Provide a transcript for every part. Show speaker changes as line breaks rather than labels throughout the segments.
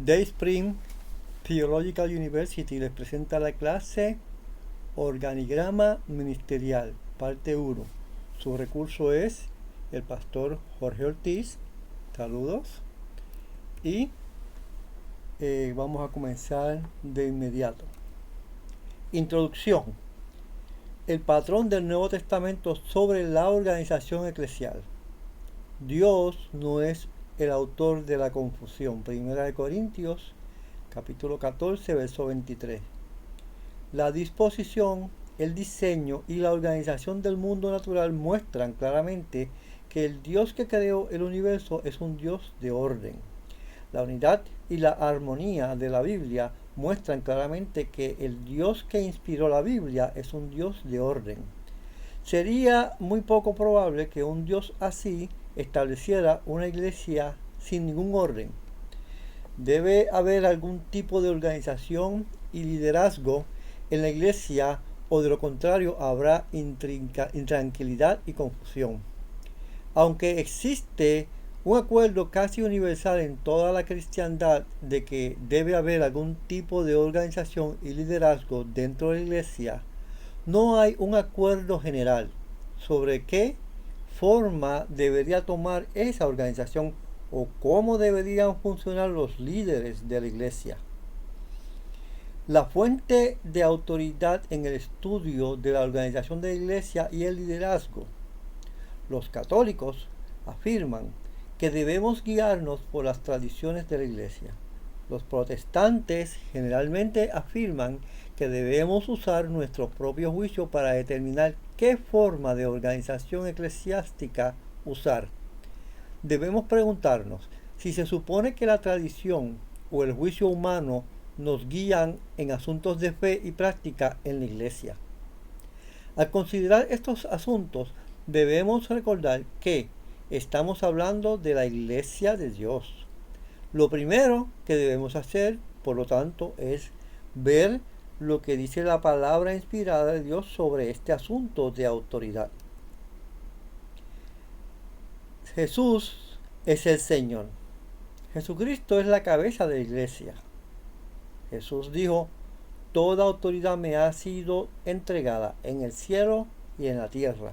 Dayspring Theological University les presenta la clase Organigrama Ministerial, parte 1. Su recurso es el pastor Jorge Ortiz. Saludos. Y vamos a comenzar de inmediato. Introducción. El patrón del Nuevo Testamento sobre la organización eclesial. Dios no es el autor de la confusión. Primera de Corintios, capítulo 14, verso 23. La disposición, el diseño y la organización del mundo natural muestran claramente que el Dios que creó el universo es un Dios de orden. La unidad y la armonía de la Biblia muestran claramente que el Dios que inspiró la Biblia es un Dios de orden. Sería muy poco probable que un Dios así estableciera una iglesia sin ningún orden. Debe haber algún tipo de organización y liderazgo en la iglesia, o de lo contrario habrá intranquilidad y confusión. Aunque existe un acuerdo casi universal en toda la cristiandad de que debe haber algún tipo de organización y liderazgo dentro de la iglesia, no hay un acuerdo general sobre qué forma debería tomar esa organización o cómo deberían funcionar los líderes de la iglesia. La fuente de autoridad en el estudio de la organización de la iglesia y el liderazgo. Los católicos afirman que debemos guiarnos por las tradiciones de la iglesia. Los protestantes generalmente afirman que debemos usar nuestro propio juicio para determinar qué forma de organización eclesiástica usar. Debemos preguntarnos si se supone que la tradición o el juicio humano nos guían en asuntos de fe y práctica en la iglesia. Al considerar estos asuntos, debemos recordar que estamos hablando de la iglesia de Dios. Lo primero que debemos hacer, por lo tanto, es ver lo que dice la palabra inspirada de Dios sobre este asunto de autoridad. Jesús es el Señor. Jesucristo es la cabeza de la iglesia. Jesús dijo: toda autoridad me ha sido entregada en el cielo y en la tierra.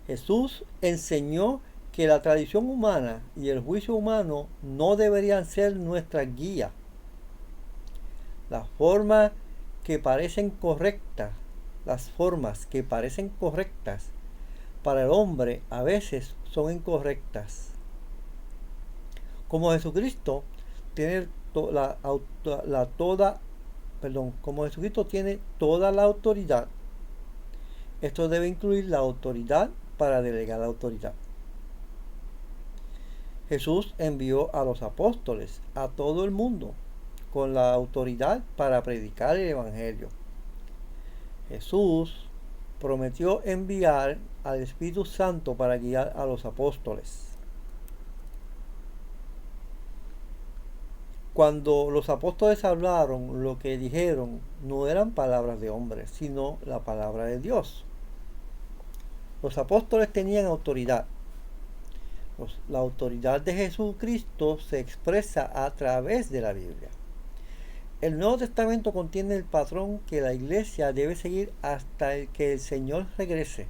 Jesús enseñó que la tradición humana y el juicio humano no deberían ser nuestra guía. Las formas que parecen correctas para el hombre a veces son incorrectas. Como Jesucristo tiene Jesucristo tiene toda la autoridad, esto debe incluir la autoridad para delegar la autoridad. Jesús envió a los apóstoles a todo el mundo con la autoridad para predicar el evangelio. Jesús prometió enviar al Espíritu Santo para guiar a los apóstoles. Cuando los apóstoles hablaron, lo que dijeron no eran palabras de hombres, sino la palabra de Dios. Los apóstoles tenían autoridad. La autoridad de Jesucristo se expresa a través de la Biblia. El Nuevo Testamento contiene el patrón que la iglesia debe seguir hasta que el Señor regrese.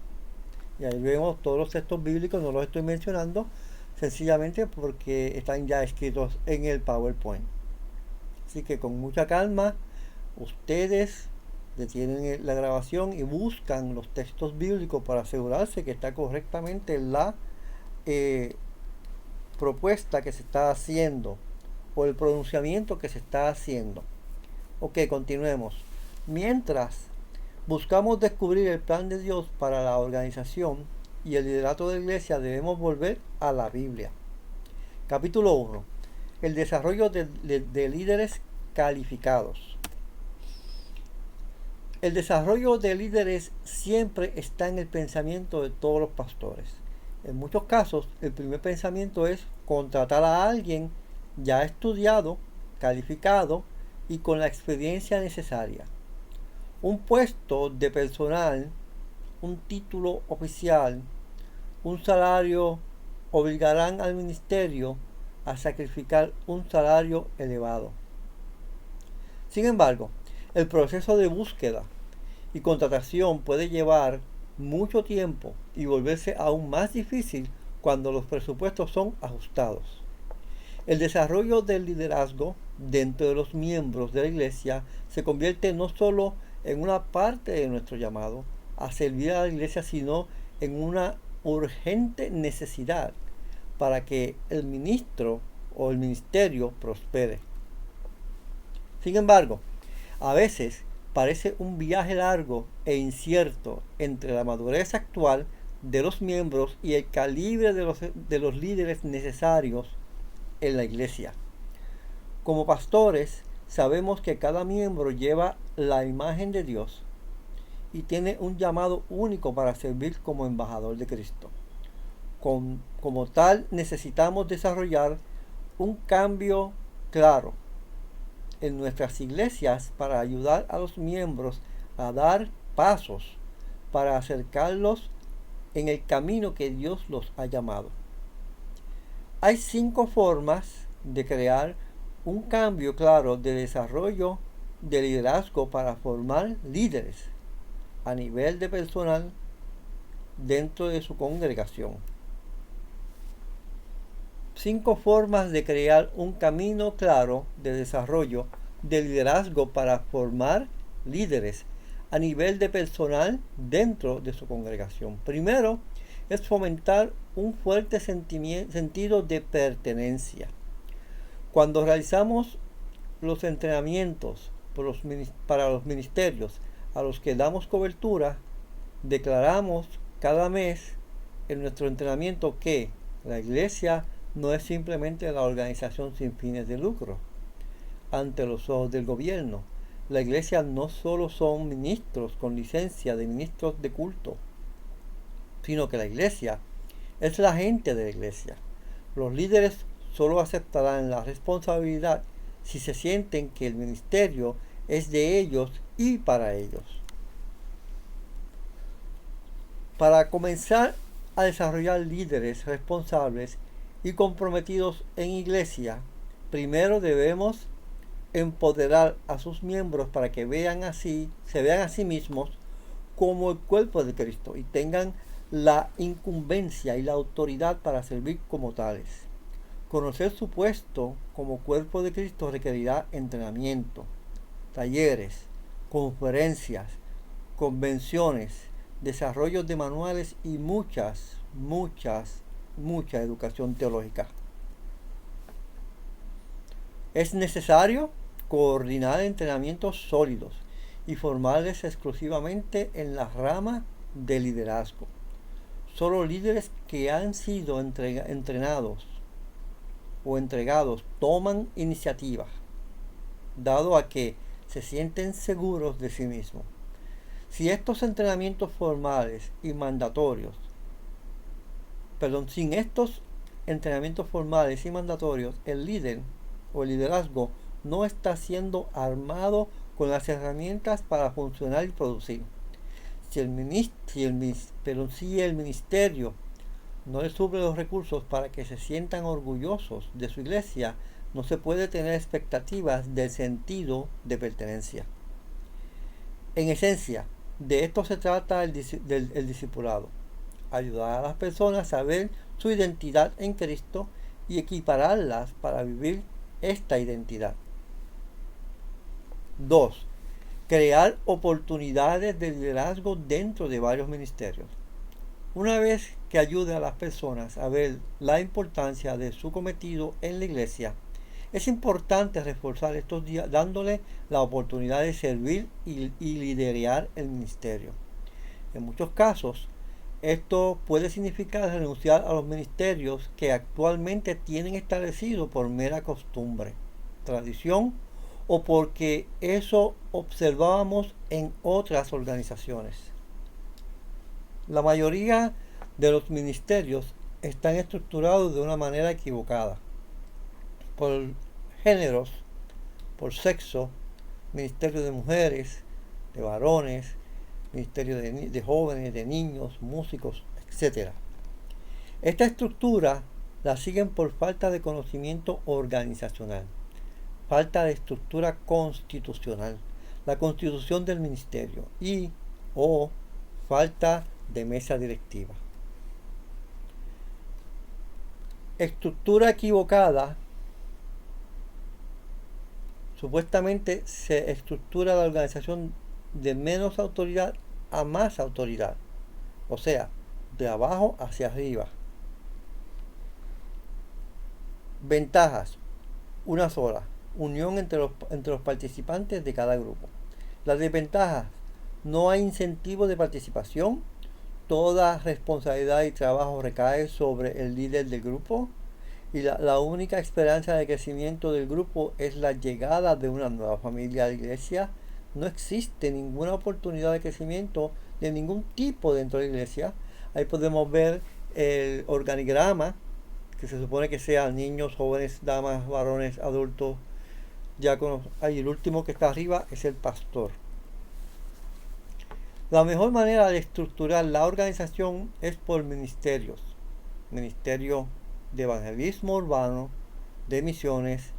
Y ahí vemos todos los textos bíblicos, no los estoy mencionando, sencillamente porque están ya escritos en el PowerPoint. Así que con mucha calma, ustedes detienen la grabación y buscan los textos bíblicos para asegurarse que está correctamente la propuesta que se está haciendo o el pronunciamiento que se está haciendo. Ok, continuemos. Mientras buscamos descubrir el plan de Dios para la organización y el liderato de la iglesia, debemos volver a la Biblia. Capítulo 1. El desarrollo de líderes calificados. El desarrollo de líderes siempre está en el pensamiento de todos los pastores. En muchos casos, el primer pensamiento es contratar a alguien ya estudiado, calificado y con la experiencia necesaria. Un puesto de personal, un título oficial, un salario obligarán al ministerio a sacrificar un salario elevado. Sin embargo, el proceso de búsqueda y contratación puede llevar mucho tiempo y volverse aún más difícil cuando los presupuestos son ajustados. El desarrollo del liderazgo dentro de los miembros de la iglesia se convierte no solo en una parte de nuestro llamado a servir a la iglesia, sino en una urgente necesidad para que el ministro o el ministerio prospere. Sin embargo, a veces parece un viaje largo e incierto entre la madurez actual de los miembros y el calibre de los líderes necesarios en la iglesia. Como pastores, sabemos que cada miembro lleva la imagen de Dios y tiene un llamado único para servir como embajador de Cristo. Como tal, necesitamos desarrollar un cambio claro en nuestras iglesias para ayudar a los miembros a dar pasos para acercarlos en el camino que Dios los ha llamado. Hay 5 formas de crear un cambio claro de desarrollo de liderazgo para formar líderes a nivel de personal dentro de su congregación. 5 formas de crear un camino claro de desarrollo de liderazgo para formar líderes a nivel de personal dentro de su congregación. Primero, es fomentar un fuerte sentido de pertenencia. Cuando realizamos los entrenamientos para los ministerios a los que damos cobertura, declaramos cada mes en nuestro entrenamiento que la iglesia no es simplemente la organización sin fines de lucro ante los ojos del gobierno. La iglesia no solo son ministros con licencia de ministros de culto, sino que la iglesia es la gente de la iglesia. Los líderes solo aceptarán la responsabilidad si se sienten que el ministerio es de ellos y para ellos. Para comenzar a desarrollar líderes responsables y comprometidos en iglesia, primero debemos empoderar a sus miembros para que se vean a sí mismos como el cuerpo de Cristo y tengan la incumbencia y la autoridad para servir como tales. Conocer su puesto como cuerpo de Cristo requerirá entrenamiento, talleres, conferencias, convenciones, desarrollos de manuales y mucha educación teológica. Es necesario coordinar entrenamientos sólidos y formarles exclusivamente en la rama de liderazgo. Solo líderes que han sido entrenados o entregados toman iniciativa, dado a que se sienten seguros de sí mismos. Si estos entrenamientos formales y mandatorios, sin estos entrenamientos formales y mandatorios, el líder o el liderazgo no está siendo armado con las herramientas para funcionar y producir. Si el ministerio no le suple los recursos para que se sientan orgullosos de su iglesia, no se puede tener expectativas del sentido de pertenencia. En esencia, de esto se trata el discipulado: ayudar a las personas a ver su identidad en Cristo y equipararlas para vivir esta identidad. 2. Crear oportunidades de liderazgo dentro de varios ministerios. Una vez que ayude a las personas a ver la importancia de su cometido en la iglesia, es importante reforzar estos días dándole la oportunidad de servir y liderar el ministerio. En muchos casos, esto puede significar renunciar a los ministerios que actualmente tienen establecido por mera costumbre, tradición o porque eso observábamos en otras organizaciones. La mayoría de los ministerios están estructurados de una manera equivocada, por géneros, por sexo: ministerio de mujeres, de varones, ministerio de jóvenes, de niños, músicos, etc. Esta estructura la siguen por falta de conocimiento organizacional, falta de estructura constitucional, la constitución del ministerio y o falta de mesa directiva. Estructura equivocada. Supuestamente se estructura la organización de menos autoridad a más autoridad, o sea, de abajo hacia arriba. Ventajas: una sola, unión entre los participantes de cada grupo. Las desventajas: no hay incentivo de participación, toda responsabilidad y trabajo recae sobre el líder del grupo y la única esperanza de crecimiento del grupo es la llegada de una nueva familia a la iglesia. No existe ninguna oportunidad de crecimiento de ningún tipo dentro de la iglesia. Ahí podemos ver el organigrama, que se supone que sean niños, jóvenes, damas, varones, adultos, diáconos. Ahí el último que está arriba es el pastor. La mejor manera de estructurar la organización es por ministerios. Ministerio de evangelismo urbano, de misiones,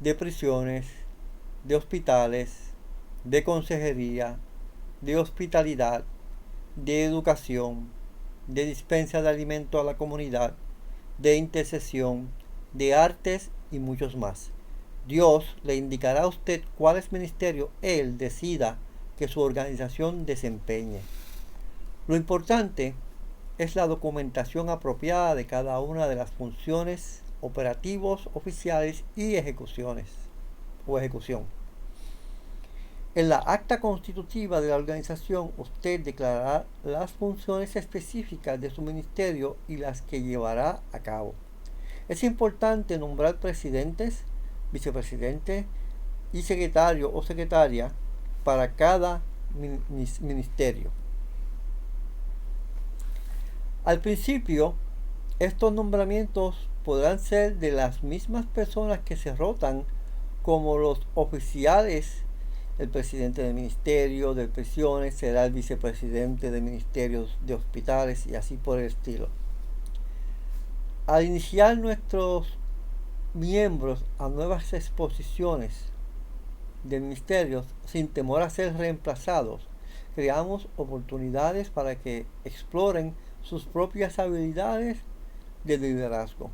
de prisiones, de hospitales, de consejería, de hospitalidad, de educación, de dispensa de alimento a la comunidad, de intercesión, de artes y muchos más. Dios le indicará a usted cuáles ministerios Él decida que su organización desempeñe. Lo importante es la documentación apropiada de cada una de las funciones, operativos, oficiales y ejecución. En la acta constitutiva de la organización, usted declarará las funciones específicas de su ministerio y las que llevará a cabo. Es importante nombrar presidentes, vicepresidentes y secretario o secretaria para cada ministerio. Al principio, estos nombramientos podrán ser de las mismas personas que se rotan, como los oficiales. El presidente del ministerio de prisiones será el vicepresidente de ministerios de hospitales y así por el estilo. Al iniciar nuestros miembros a nuevas exposiciones de ministerios sin temor a ser reemplazados, creamos oportunidades para que exploren sus propias habilidades de liderazgo,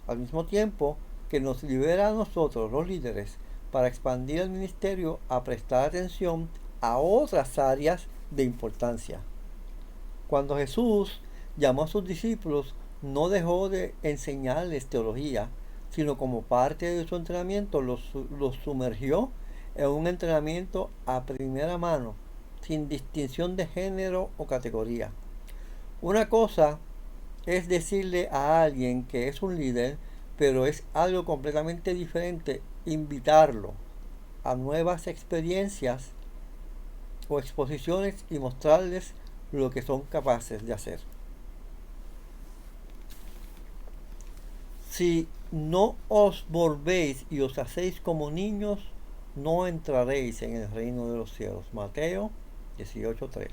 al mismo tiempo que nos libera a nosotros, los líderes, para expandir el ministerio a prestar atención a otras áreas de importancia. Cuando Jesús llamó a sus discípulos, no dejó de enseñarles teología, sino como parte de su entrenamiento los sumergió en un entrenamiento a primera mano, sin distinción de género o categoría. Una cosa es decirle a alguien que es un líder, pero es algo completamente diferente invitarlo a nuevas experiencias o exposiciones y mostrarles lo que son capaces de hacer. Si no os volvéis y os hacéis como niños, no entraréis en el reino de los cielos. Mateo 18:3.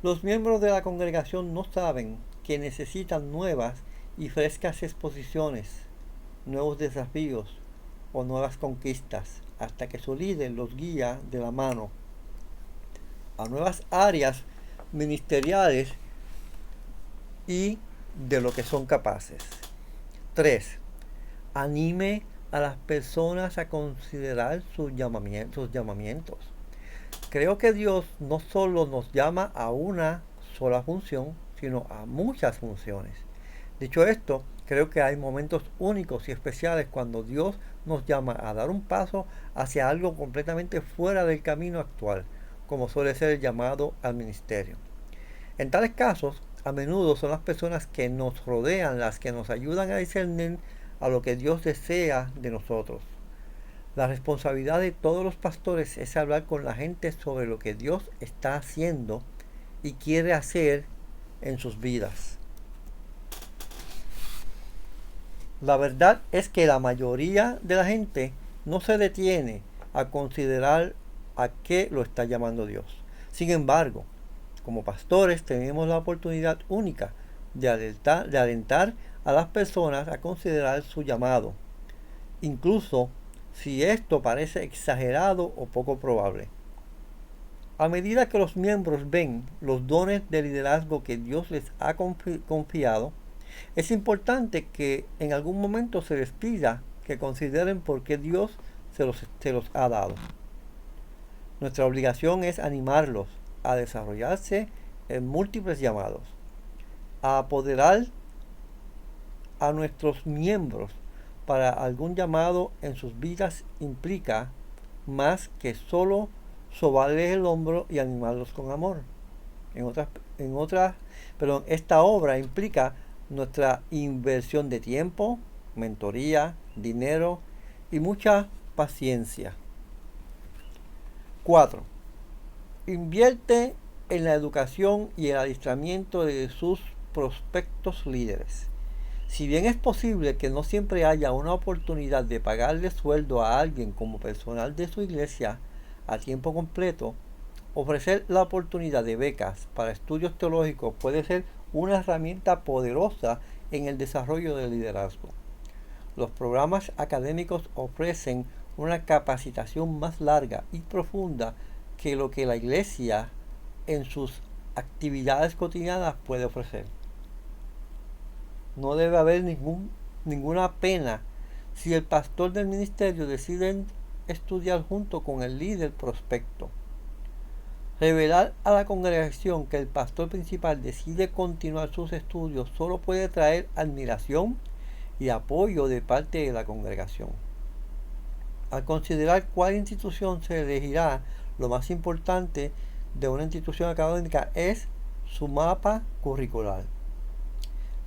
Los miembros de la congregación no saben que necesitan nuevas y frescas exposiciones, nuevos desafíos o nuevas conquistas, hasta que su líder los guía de la mano a nuevas áreas ministeriales y de lo que son capaces. 3. Anime a las personas a considerar sus llamamientos. Creo que Dios no solo nos llama a una sola función, sino a muchas funciones. Dicho esto, creo que hay momentos únicos y especiales cuando Dios nos llama a dar un paso hacia algo completamente fuera del camino actual, como suele ser el llamado al ministerio. En tales casos, a menudo son las personas que nos rodean las que nos ayudan a discernir a lo que Dios desea de nosotros. La responsabilidad de todos los pastores es hablar con la gente sobre lo que Dios está haciendo y quiere hacer en sus vidas. La verdad es que la mayoría de la gente no se detiene a considerar a qué lo está llamando Dios. Sin embargo, como pastores tenemos la oportunidad única de alentar a las personas a considerar su llamado, incluso si esto parece exagerado o poco probable. A medida que los miembros ven los dones de liderazgo que Dios les ha confiado, es importante que en algún momento se les pida que consideren por qué Dios se los ha dado. Nuestra obligación es animarlos a desarrollarse en múltiples llamados, a apoderar a nuestros miembros para algún llamado en sus vidas implica más que solo sobarles el hombro y animarlos con amor. Esta obra implica nuestra inversión de tiempo, mentoría, dinero y mucha paciencia. 4. Invierte en la educación y el adiestramiento de sus prospectos líderes. Si bien es posible que no siempre haya una oportunidad de pagarle sueldo a alguien como personal de su iglesia a tiempo completo, ofrecer la oportunidad de becas para estudios teológicos puede ser una herramienta poderosa en el desarrollo del liderazgo. Los programas académicos ofrecen una capacitación más larga y profunda que lo que la iglesia en sus actividades cotidianas puede ofrecer. No debe haber ninguna pena si el pastor del ministerio decide estudiar junto con el líder prospecto. Revelar a la congregación que el pastor principal decide continuar sus estudios solo puede traer admiración y apoyo de parte de la congregación. Al considerar cuál institución se elegirá, lo más importante de una institución académica es su mapa curricular.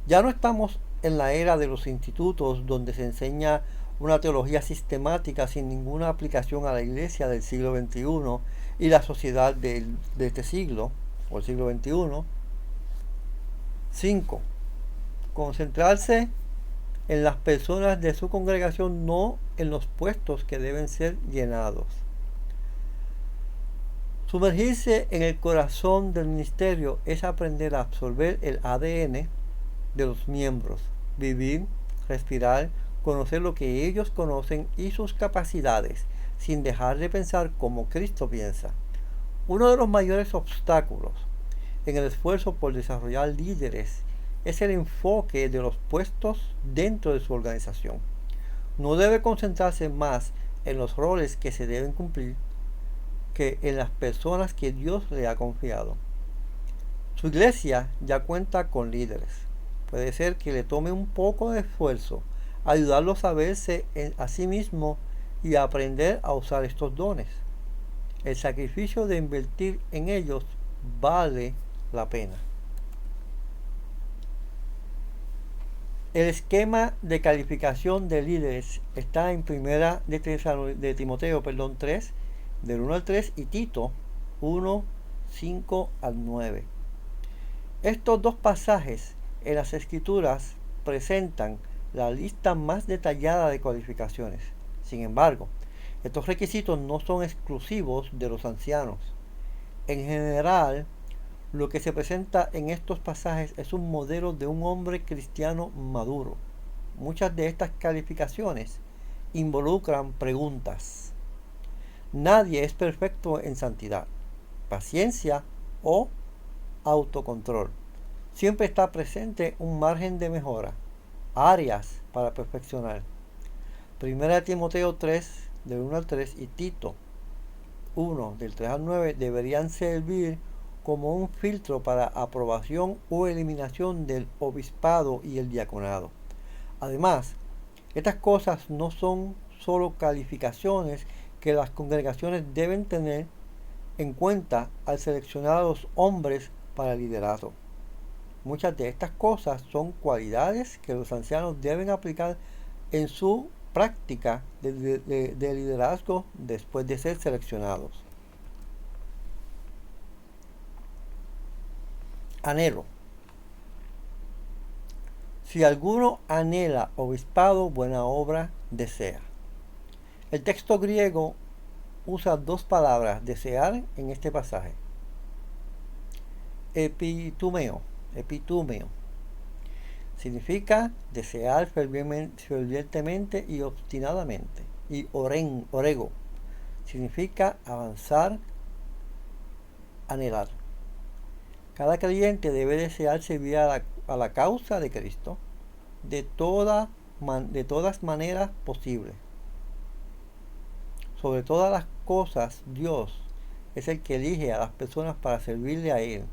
Ya no estamos en la era de los institutos donde se enseña una teología sistemática sin ninguna aplicación a la iglesia del siglo XXI y la sociedad de este siglo, o el siglo XXI. 5. Concentrarse en las personas de su congregación, no en los puestos que deben ser llenados. Sumergirse en el corazón del ministerio es aprender a absorber el ADN de los miembros, vivir, respirar, conocer lo que ellos conocen y sus capacidades, sin dejar de pensar como Cristo piensa. Uno de los mayores obstáculos en el esfuerzo por desarrollar líderes es el enfoque de los puestos dentro de su organización. No debe concentrarse más en los roles que se deben cumplir que en las personas que Dios le ha confiado. Su iglesia ya cuenta con líderes. Puede ser que le tome un poco de esfuerzo ayudarlos a verse a sí mismo y a aprender a usar estos dones. El sacrificio de invertir en ellos vale la pena. El esquema de calificación de líderes está en Primera de Timoteo 3, del 1 al 3, y Tito 1, 5 al 9. Estos dos pasajes en las Escrituras presentan la lista más detallada de cualificaciones. Sin embargo, estos requisitos no son exclusivos de los ancianos. En general, lo que se presenta en estos pasajes es un modelo de un hombre cristiano maduro. Muchas de estas calificaciones involucran preguntas. Nadie es perfecto en santidad, paciencia o autocontrol. Siempre está presente un margen de mejora, áreas para perfeccionar. Primera de Timoteo 3, del 1 al 3, y Tito 1, del 3 al 9, deberían servir como un filtro para aprobación o eliminación del obispado y el diaconado. Además, estas cosas no son solo calificaciones que las congregaciones deben tener en cuenta al seleccionar a los hombres para el liderazgo. Muchas de estas cosas son cualidades que los ancianos deben aplicar en su práctica de liderazgo después de ser seleccionados. Anhelo. Si alguno anhela obispado, buena obra desea. El texto griego usa dos palabras, desear, en este pasaje. Epitumeo. Significa desear fervientemente y obstinadamente. Y orego significa avanzar, anhelar. Cada creyente debe desear servir a la causa de Cristo de todas maneras posibles. Sobre todas las cosas, Dios es el que elige a las personas para servirle a Él.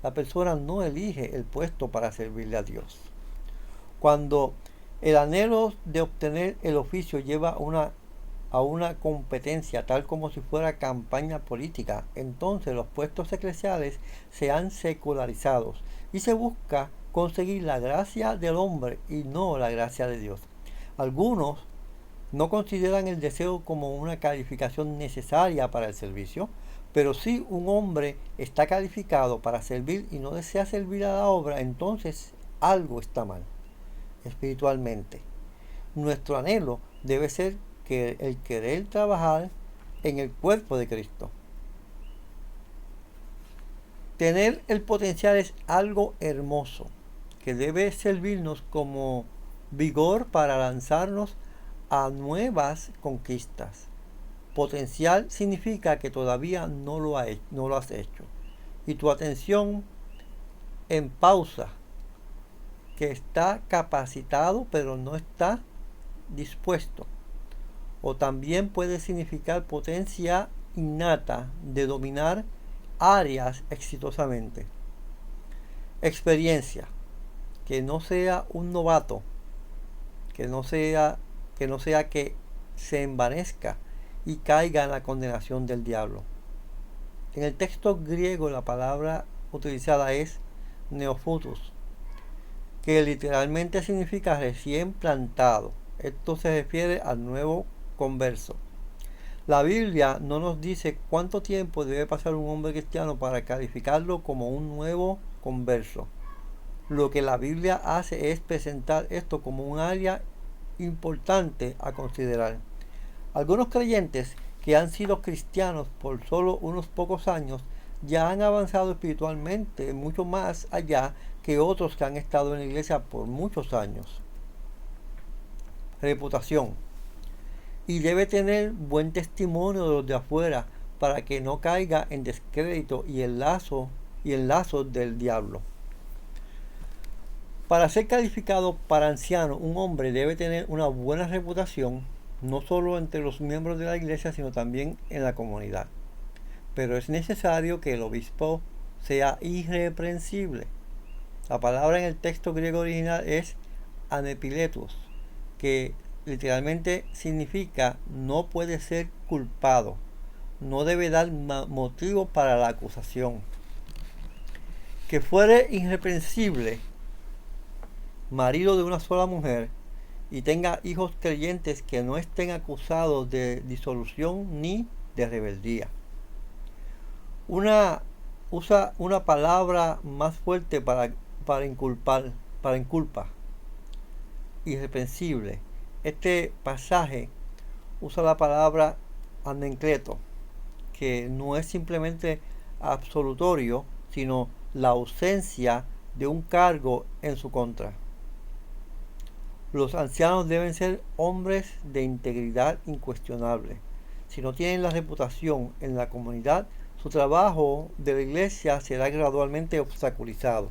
La persona no elige el puesto para servirle a Dios. Cuando el anhelo de obtener el oficio lleva a una competencia tal como si fuera campaña política, entonces los puestos eclesiales se han secularizado y se busca conseguir la gracia del hombre y no la gracia de Dios. Algunos no consideran el deseo como una calificación necesaria para el servicio, pero si un hombre está calificado para servir y no desea servir a la obra, entonces algo está mal espiritualmente. Nuestro anhelo debe ser el querer trabajar en el cuerpo de Cristo. Tener el potencial es algo hermoso que debe servirnos como vigor para lanzarnos a nuevas conquistas. Potencial significa que todavía no lo has hecho. Y tu atención en pausa, que está capacitado pero no está dispuesto. O también puede significar potencia innata de dominar áreas exitosamente. Experiencia, que no sea un novato, que no sea que se envanezca y caiga en la condenación del diablo. En el texto griego la palabra utilizada es neophytos, que literalmente significa recién plantado. Esto se refiere al nuevo converso. La Biblia no nos dice cuánto tiempo debe pasar un hombre cristiano para calificarlo como un nuevo converso. Lo que la Biblia hace es presentar esto como un área importante a considerar. Algunos creyentes que han sido cristianos por solo unos pocos años ya han avanzado espiritualmente mucho más allá que otros que han estado en la iglesia por muchos años. Reputación. Y debe tener buen testimonio de los de afuera para que no caiga en descrédito y en lazo del diablo. Para ser calificado para anciano, un hombre debe tener una buena reputación, no solo entre los miembros de la iglesia, sino también en la comunidad. Pero es necesario que el obispo sea irreprensible. La palabra en el texto griego original es anepiletos, que literalmente significa no puede ser culpado, no debe dar motivo para la acusación. Que fuere irreprensible, marido de una sola mujer, y tenga hijos creyentes que no estén acusados de disolución ni de rebeldía. Usa una palabra más fuerte para inculpa, irreprensible. Este pasaje usa la palabra anencleto, que no es simplemente absolutorio, sino la ausencia de un cargo en su contra. Los ancianos deben ser hombres de integridad incuestionable. Si no tienen la reputación en la comunidad, su trabajo de la iglesia será gradualmente obstaculizado.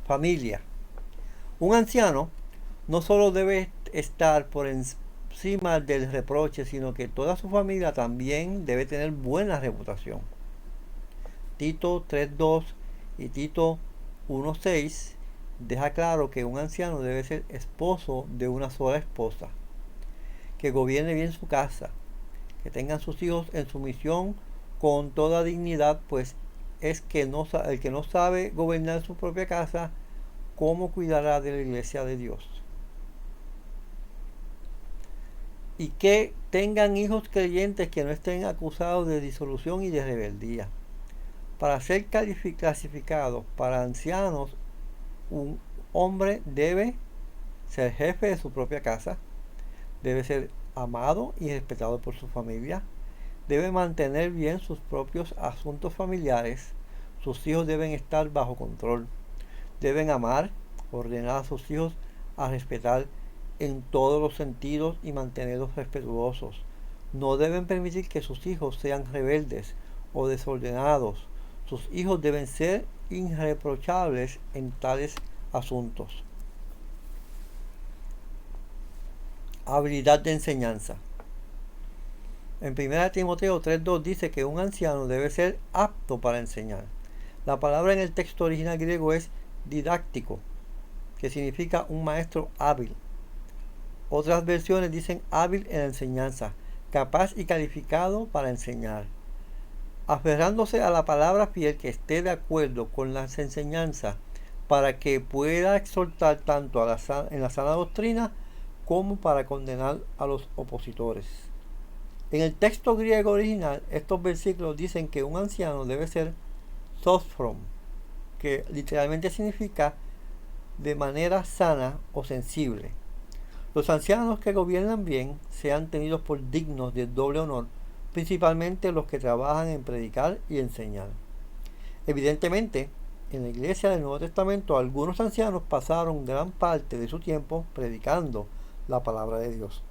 Familia. Un anciano no solo debe estar por encima del reproche, sino que toda su familia también debe tener buena reputación. Tito 3.2 y Tito 1.6 deja claro que un anciano debe ser esposo de una sola esposa, que gobierne bien su casa, que tengan sus hijos en sumisión con toda dignidad, pues es que el que no sabe gobernar su propia casa, ¿cómo cuidará de la iglesia de Dios? Y que tengan hijos creyentes que no estén acusados de disolución y de rebeldía. Para ser clasificado para ancianos, un hombre debe ser jefe de su propia casa, debe ser amado y respetado por su familia, debe mantener bien sus propios asuntos familiares, sus hijos deben estar bajo control, deben amar ordenar a sus hijos a respetar en todos los sentidos y mantenerlos respetuosos. No deben permitir que sus hijos sean rebeldes o desordenados. Sus hijos deben ser irreprochables en tales asuntos. Habilidad de enseñanza. En 1 Timoteo 3:2 dice que un anciano debe ser apto para enseñar. La palabra en el texto original griego es didáctico, que significa un maestro hábil. Otras versiones dicen hábil en la enseñanza, capaz y calificado para enseñar. Aferrándose a la palabra fiel que esté de acuerdo con las enseñanzas para que pueda exhortar tanto en la sana doctrina como para condenar a los opositores. En el texto griego original, estos versículos dicen que un anciano debe ser sophron, que literalmente significa de manera sana o sensible. Los ancianos que gobiernan bien sean tenidos por dignos de doble honor, principalmente los que trabajan en predicar y enseñar. Evidentemente, en la iglesia del Nuevo Testamento, algunos ancianos pasaron gran parte de su tiempo predicando la palabra de Dios.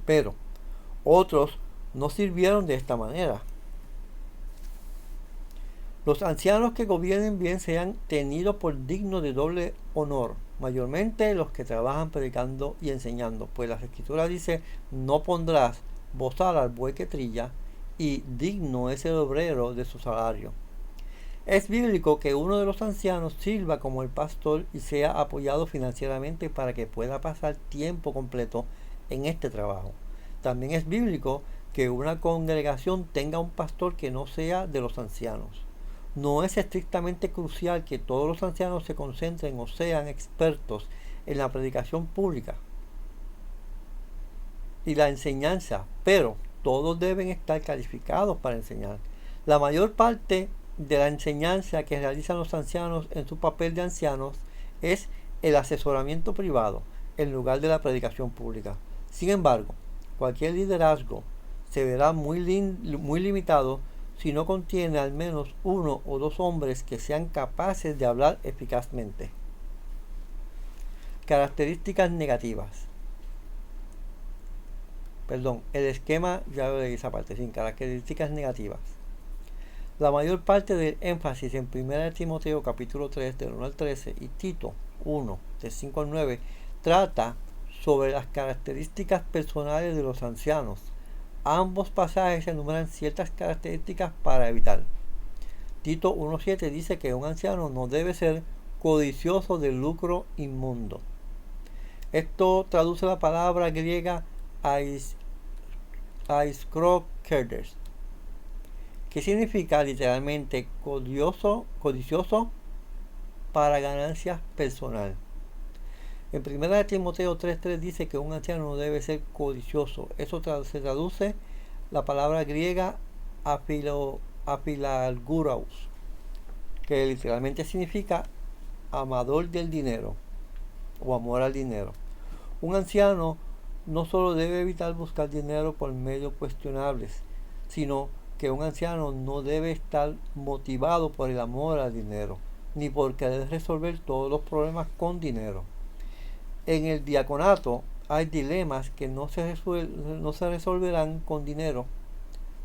Pero otros no sirvieron de esta manera. Los ancianos que gobiernen bien sean tenidos por dignos de doble honor, mayormente los que trabajan predicando y enseñando, pues la Escritura dice: no pondrás bozal al buey que trilla, y digno es el obrero de su salario. Es bíblico que uno de los ancianos sirva como el pastor y sea apoyado financieramente para que pueda pasar tiempo completo en este trabajo. También es bíblico que una congregación tenga un pastor que no sea de los ancianos. No es estrictamente crucial que todos los ancianos se concentren o sean expertos en la predicación pública y la enseñanza, pero todos deben estar calificados para enseñar. La mayor parte de la enseñanza que realizan los ancianos en su papel de ancianos es el asesoramiento privado en lugar de la predicación pública. Sin embargo, cualquier liderazgo se verá muy limitado si no contiene al menos uno o dos hombres que sean capaces de hablar eficazmente. Características negativas. El esquema, ya lo leí esa parte, sin características negativas. La mayor parte del énfasis en 1 Timoteo capítulo 3 del 1 al 13 y Tito 1 del 5 al 9 trata sobre las características personales de los ancianos. Ambos pasajes enumeran ciertas características para evitar. Tito 1:7 dice que un anciano no debe ser codicioso del lucro inmundo. Esto traduce la palabra griega aiskrokeres, que significa literalmente codicioso para ganancias personal. En 1 Timoteo 3:3 dice que un anciano no debe ser codicioso. Eso se traduce la palabra griega afilarguraus, que literalmente significa amador del dinero o amor al dinero. Un anciano no solo debe evitar buscar dinero por medios cuestionables, sino que un anciano no debe estar motivado por el amor al dinero, ni por querer resolver todos los problemas con dinero. En el diaconato hay dilemas que no se resolverán con dinero,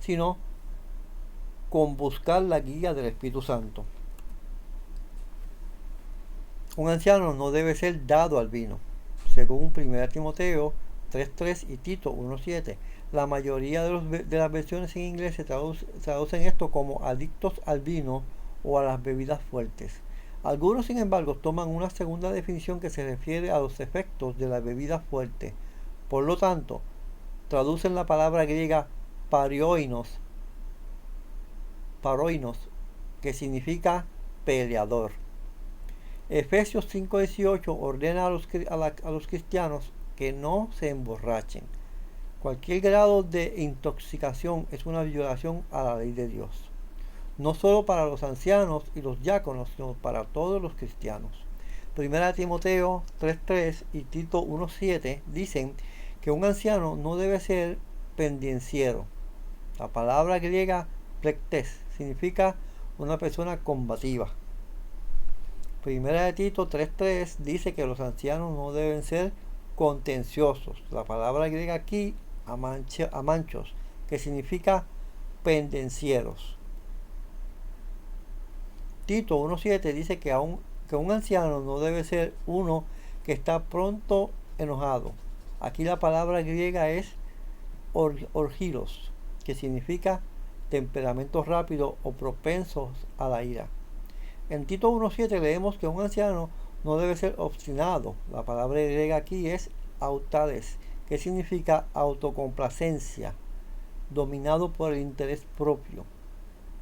sino con buscar la guía del Espíritu Santo. Un anciano no debe ser dado al vino, según 1 Timoteo 3:3 y Tito 1:7. La mayoría de las versiones en inglés se traducen esto como adictos al vino o a las bebidas fuertes. Algunos, sin embargo, toman una segunda definición que se refiere a los efectos de la bebida fuerte. Por lo tanto, traducen la palabra griega paroinos, que significa peleador. Efesios 5:18 ordena a los cristianos que no se emborrachen. Cualquier grado de intoxicación es una violación a la ley de Dios, no solo para los ancianos y los diáconos, sino para todos los cristianos. 1 Timoteo 3:3 y Tito 1:7 dicen que un anciano no debe ser pendenciero. La palabra griega plectes significa una persona combativa. Primera de Tito 3.3 dice que los ancianos no deben ser contenciosos. La palabra griega aquí, amanchos, que significa pendencieros. Tito 1.7 dice que un anciano no debe ser uno que está pronto enojado. Aquí la palabra griega es orgilos, que significa temperamento rápido o propensos a la ira. En Tito 1.7 leemos que un anciano no debe ser obstinado. La palabra griega aquí es autades, que significa autocomplacencia, dominado por el interés propio,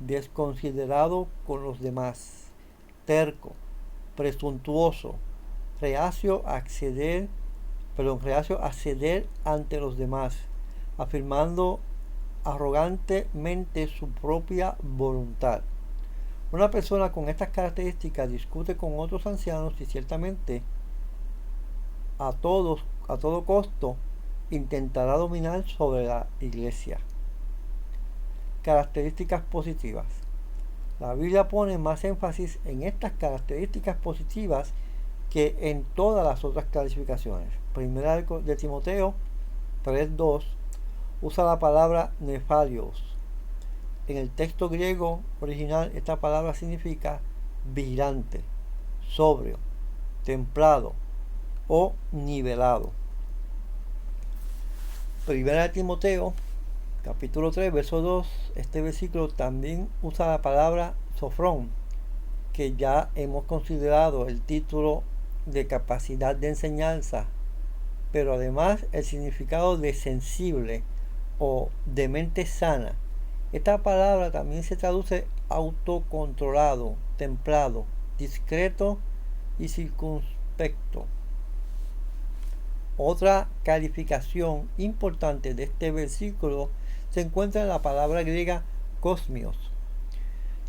desconsiderado con los demás, terco, presuntuoso, reacio a ceder ante los demás, afirmando arrogantemente su propia voluntad. Una persona con estas características discute con otros ancianos y ciertamente a todo costo intentará dominar sobre la iglesia. Características positivas. La Biblia pone más énfasis en estas características positivas que en todas las otras clasificaciones. Primera de Timoteo 3.2 usa la palabra nefarios. En el texto griego original esta palabra significa vigilante, sobrio, templado o nivelado. Primera de Timoteo capítulo 3 verso 2, este versículo también usa la palabra sofrón, que ya hemos considerado el título de capacidad de enseñanza, pero además el significado de sensible o de mente sana. Esta palabra también se traduce autocontrolado, templado, discreto y circunspecto. Otra calificación importante de este versículo se encuentra en la palabra griega kosmios,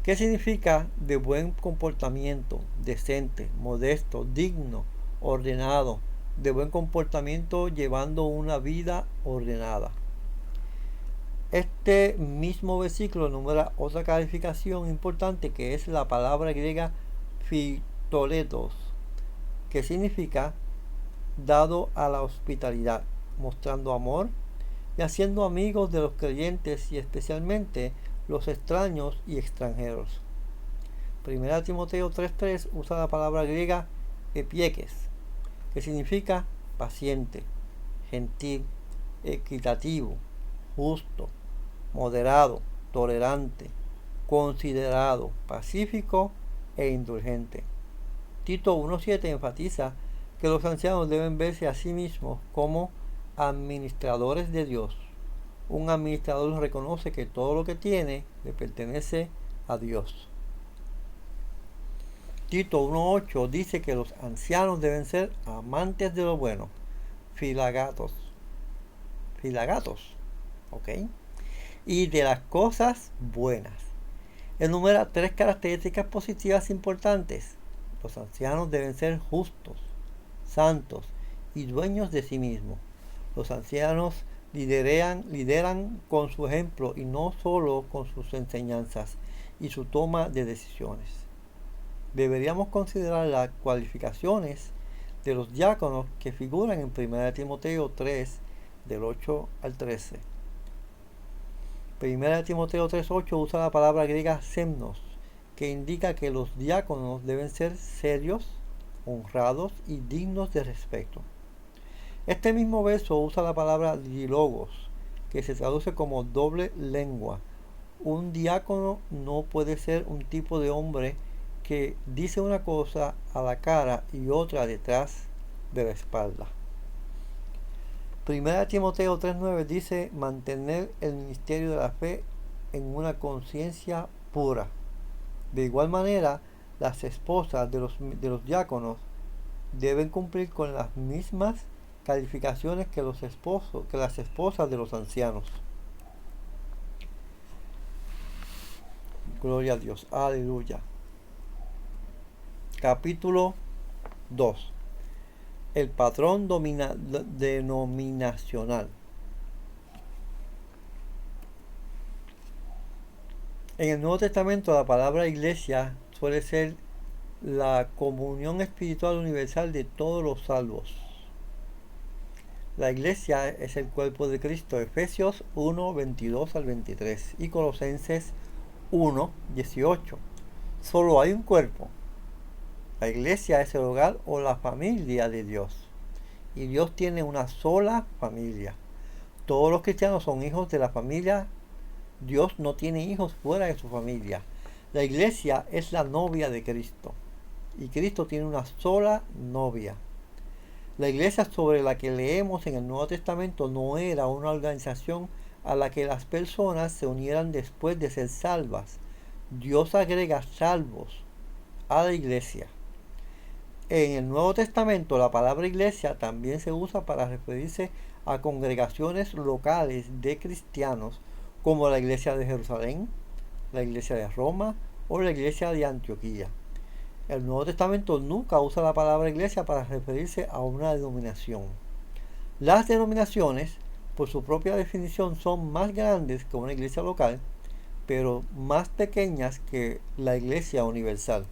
que significa de buen comportamiento, decente, modesto, digno, ordenado, de buen comportamiento llevando una vida ordenada. Este mismo versículo enumera otra calificación importante que es la palabra griega phitoletos, que significa dado a la hospitalidad, mostrando amor y haciendo amigos de los creyentes y especialmente los extraños y extranjeros. Primera Timoteo 3.3 usa la palabra griega epiekes, que significa paciente, gentil, equitativo, justo, moderado, tolerante, considerado, pacífico e indulgente. Tito 1.7 enfatiza que los ancianos deben verse a sí mismos como administradores de Dios. Un administrador reconoce que todo lo que tiene le pertenece a Dios. Tito 1.8 dice que los ancianos deben ser amantes de lo bueno, filagatos, ¿ok? Y de las cosas buenas. Enumera 3 características positivas importantes. Los ancianos deben ser justos, santos y dueños de sí mismos. Los ancianos lideran con su ejemplo y no solo con sus enseñanzas y su toma de decisiones. Deberíamos considerar las cualificaciones de los diáconos que figuran en 1 Timoteo 3, del 8 al 13. 1 Timoteo 3.8 usa la palabra griega semnos, que indica que los diáconos deben ser serios, honrados y dignos de respeto. Este mismo verso usa la palabra dilogos, que se traduce como doble lengua. Un diácono no puede ser un tipo de hombre que dice una cosa a la cara y otra detrás de la espalda. 1 Timoteo 3.9 dice mantener el ministerio de la fe en una conciencia pura. De igual manera, las esposas de los diáconos deben cumplir con las mismas calificaciones que las esposas de los ancianos. Gloria a Dios, aleluya. Capítulo 2. El patrón denominacional. En el Nuevo Testamento la palabra iglesia suele ser la comunión espiritual universal de todos los salvos. La iglesia es el cuerpo de Cristo, Efesios 1, 22 al 23 y Colosenses 1, 18. Solo hay un cuerpo. La iglesia es el hogar o la familia de Dios. Y Dios tiene una sola familia. Todos los cristianos son hijos de la familia. Dios no tiene hijos fuera de su familia. La iglesia es la novia de Cristo. Y Cristo tiene una sola novia. La iglesia sobre la que leemos en el Nuevo Testamento no era una organización a la que las personas se unieran después de ser salvas. Dios agrega salvos a la iglesia. En el Nuevo Testamento la palabra iglesia también se usa para referirse a congregaciones locales de cristianos como la iglesia de Jerusalén, la iglesia de Roma o la iglesia de Antioquía. El Nuevo Testamento nunca usa la palabra iglesia para referirse a una denominación. Las denominaciones, por su propia definición, son más grandes que una iglesia local, pero más pequeñas que la iglesia universal.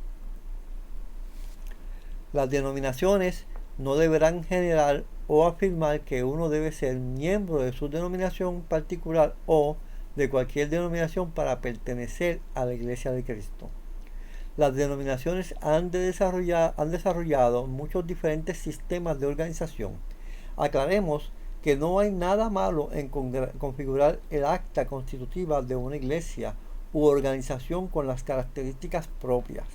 Las denominaciones no deberán generar o afirmar que uno debe ser miembro de su denominación particular o de cualquier denominación para pertenecer a la iglesia de Cristo. Las denominaciones han desarrollado muchos diferentes sistemas de organización. Aclaremos que no hay nada malo en configurar el acta constitutiva de una iglesia u organización con las características propias.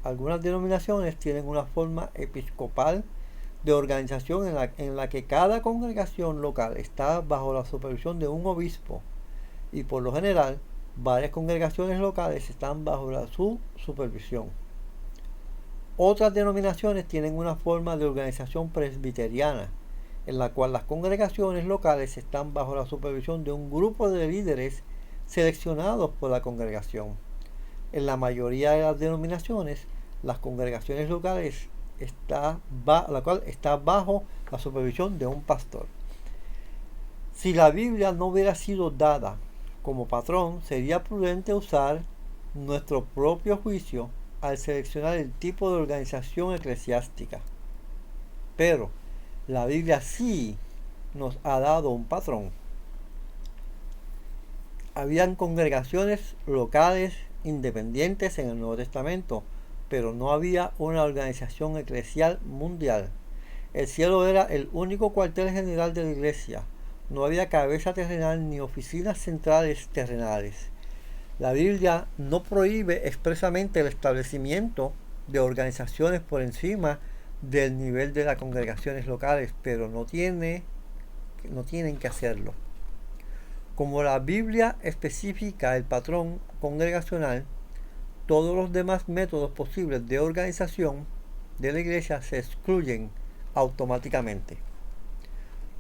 Algunas denominaciones tienen una forma episcopal de organización en la que cada congregación local está bajo la supervisión de un obispo y por lo general varias congregaciones locales están bajo su supervisión. Otras denominaciones tienen una forma de organización presbiteriana, en la cual las congregaciones locales están bajo la supervisión de un grupo de líderes seleccionados por la congregación. En la mayoría de las denominaciones, las congregaciones locales está bajo la supervisión de un pastor. Si la Biblia no hubiera sido dada como patrón, sería prudente usar nuestro propio juicio al seleccionar el tipo de organización eclesiástica. Pero la Biblia sí nos ha dado un patrón. Habían congregaciones locales independientes en el Nuevo Testamento, pero no había una organización eclesial mundial. El cielo era el único cuartel general de la iglesia. No había cabeza terrenal ni oficinas centrales terrenales. La Biblia no prohíbe expresamente el establecimiento de organizaciones por encima del nivel de las congregaciones locales, pero no tienen que hacerlo. Como la Biblia especifica el patrón congregacional, todos los demás métodos posibles de organización de la iglesia se excluyen automáticamente.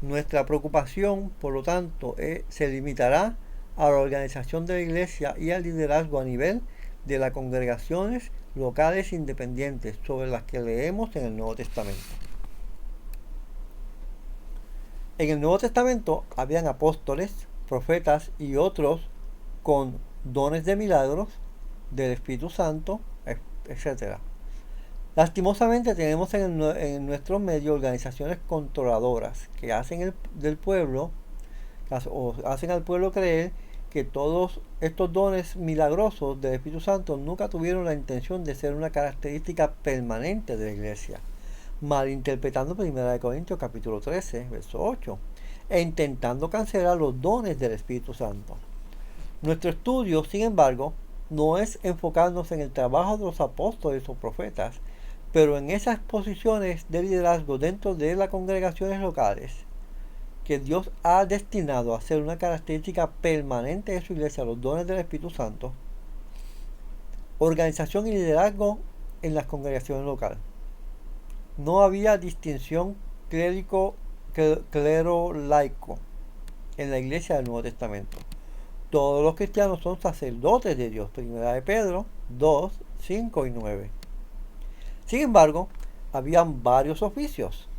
Nuestra preocupación, por lo tanto, se limitará a la organización de la iglesia y al liderazgo a nivel de las congregaciones locales independientes sobre las que leemos en el Nuevo Testamento. En el Nuevo Testamento habían apóstoles, profetas y otros con dones de milagros, del Espíritu Santo, etc. Lastimosamente tenemos en nuestro medio organizaciones controladoras que hacen del pueblo o hacen al pueblo creer que todos estos dones milagrosos del Espíritu Santo nunca tuvieron la intención de ser una característica permanente de la iglesia, malinterpretando 1 Corintios capítulo 13, verso 8, e intentando cancelar los dones del Espíritu Santo. Nuestro estudio, sin embargo, no es enfocarnos en el trabajo de los apóstoles o profetas, pero en esas posiciones de liderazgo dentro de las congregaciones locales que Dios ha destinado a ser una característica permanente de su iglesia, los dones del Espíritu Santo, organización y liderazgo en las congregaciones locales. No había distinción clero-laico en la iglesia del Nuevo Testamento. Todos los cristianos son sacerdotes de Dios. 1 Pedro 2, 5 y 9. Sin embargo, habían varios oficios.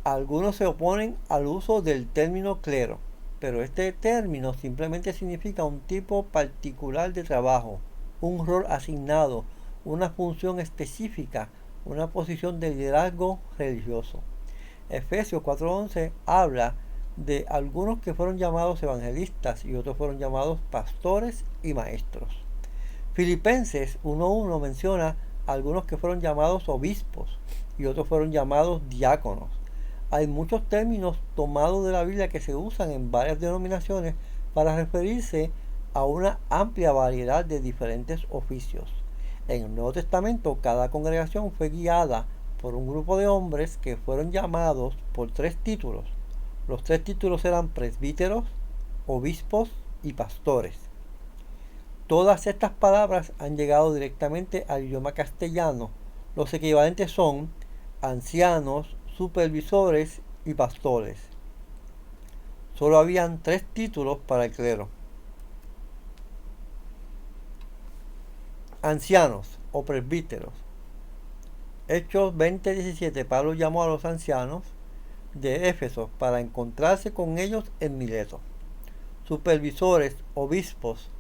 Algunos se oponen al uso del término clero, pero este término simplemente significa un tipo particular de trabajo, un rol asignado, una función específica, una posición de liderazgo religioso. Efesios 4:11 habla de algunos que fueron llamados evangelistas y otros fueron llamados pastores y maestros. Filipenses 1:1 menciona a algunos que fueron llamados obispos y otros fueron llamados diáconos. Hay muchos términos tomados de la Biblia que se usan en varias denominaciones para referirse a una amplia variedad de diferentes oficios. En el Nuevo Testamento, cada congregación fue guiada por un grupo de hombres que fueron llamados por 3 títulos. Los 3 títulos eran presbíteros, obispos y pastores. Todas estas palabras han llegado directamente al idioma castellano. Los equivalentes son ancianos, supervisores y pastores. Solo habían 3 títulos para el clero. Ancianos o presbíteros. Hechos 20:17, Pablo llamó a los ancianos de Éfeso para encontrarse con ellos en Mileto. Supervisores, obispos.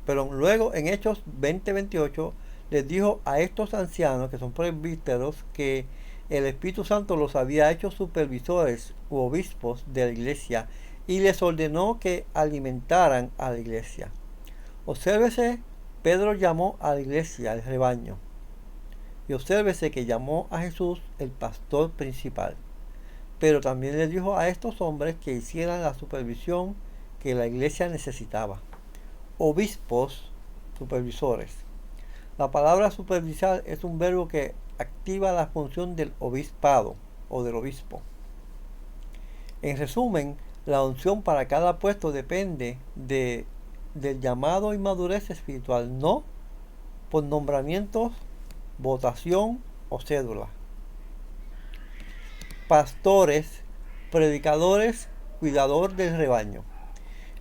Pero luego en Hechos 20:28 les dijo a estos ancianos, que son presbíteros, que el Espíritu Santo los había hecho supervisores u obispos de la iglesia y les ordenó que alimentaran a la iglesia. Obsérvese, Pedro llamó a la iglesia el rebaño. Y obsérvese que llamó a Jesús el pastor principal. Pero también le dijo a estos hombres que hicieran la supervisión que la iglesia necesitaba. Obispos, supervisores. La palabra supervisar es un verbo que activa la función del obispado o del obispo. En resumen, la unción para cada puesto depende del llamado y madurez espiritual, no por nombramientos, votación o cédula. Pastores, predicadores, cuidador del rebaño.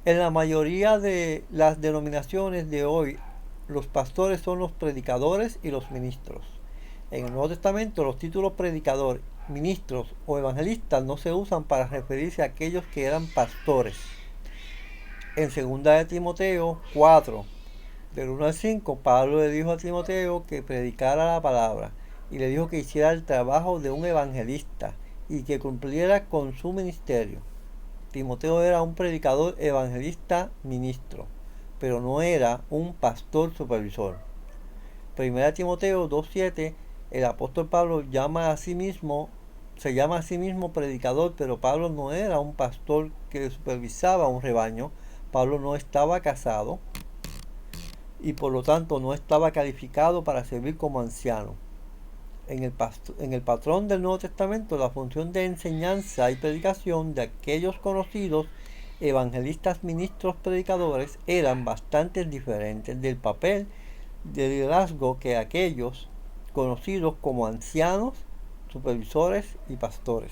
En la mayoría de las denominaciones de hoy, los pastores son los predicadores y los ministros. En el Nuevo Testamento, los títulos predicador, ministros o evangelistas no se usan para referirse a aquellos que eran pastores. En 2 de Timoteo 4, del 1 al 5, Pablo le dijo a Timoteo que predicara la palabra y le dijo que hiciera el trabajo de un evangelista y que cumpliera con su ministerio. Timoteo era un predicador, evangelista, ministro, pero no era un pastor supervisor. 1 Timoteo 2:7, el apóstol Pablo se llama a sí mismo predicador, pero Pablo no era un pastor que supervisaba un rebaño. Pablo no estaba casado y por lo tanto no estaba calificado para servir como anciano. En el patrón del Nuevo Testamento, la función de enseñanza y predicación de aquellos conocidos evangelistas, ministros, predicadores eran bastante diferentes del papel de liderazgo que aquellos conocidos como ancianos, supervisores y pastores.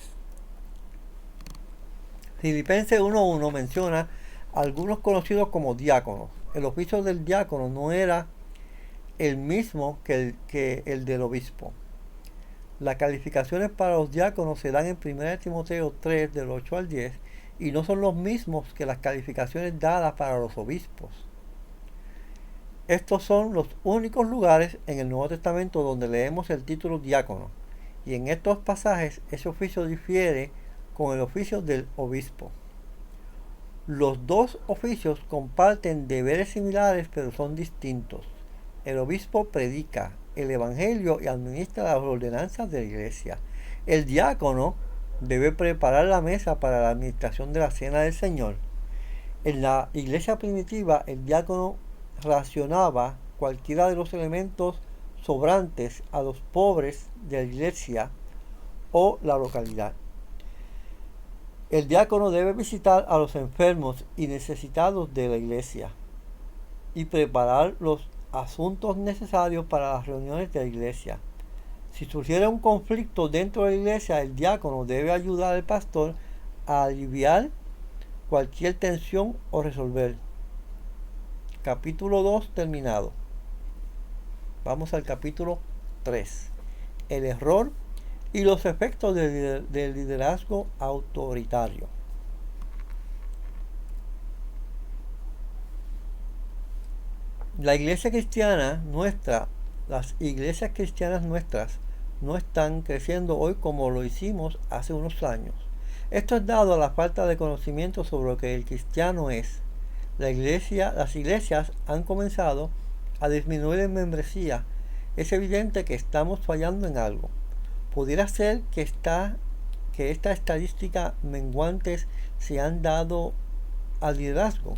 Filipenses 1:1 menciona a algunos conocidos como diáconos. El oficio del diácono no era el mismo que el del obispo. Las calificaciones para los diáconos se dan en 1 Timoteo 3, del 8 al 10, y no son los mismos que las calificaciones dadas para los obispos. Estos son los únicos lugares en el Nuevo Testamento donde leemos el título diácono, y en estos pasajes ese oficio difiere con el oficio del obispo. Los dos oficios comparten deberes similares, pero son distintos. El obispo predica el evangelio y administra las ordenanzas de la iglesia. El diácono debe preparar la mesa para la administración de la cena del Señor. En la iglesia primitiva, el diácono racionaba cualquiera de los elementos sobrantes a los pobres de la iglesia o la localidad. El diácono debe visitar a los enfermos y necesitados de la iglesia y preparar los asuntos necesarios para las reuniones de la iglesia. Si surgiera un conflicto dentro de la iglesia, el diácono debe ayudar al pastor a aliviar cualquier tensión o resolver. Capítulo 2 terminado. Vamos al capítulo 3. El error y los efectos del liderazgo autoritario. La iglesia cristiana nuestra, las iglesias cristianas nuestras, no están creciendo hoy como lo hicimos hace unos años. Esto es dado a la falta de conocimiento sobre lo que el cristiano es. Las iglesias han comenzado a disminuir en membresía. Es evidente que estamos fallando en algo. Pudiera ser que esta estadística menguantes se han dado al liderazgo.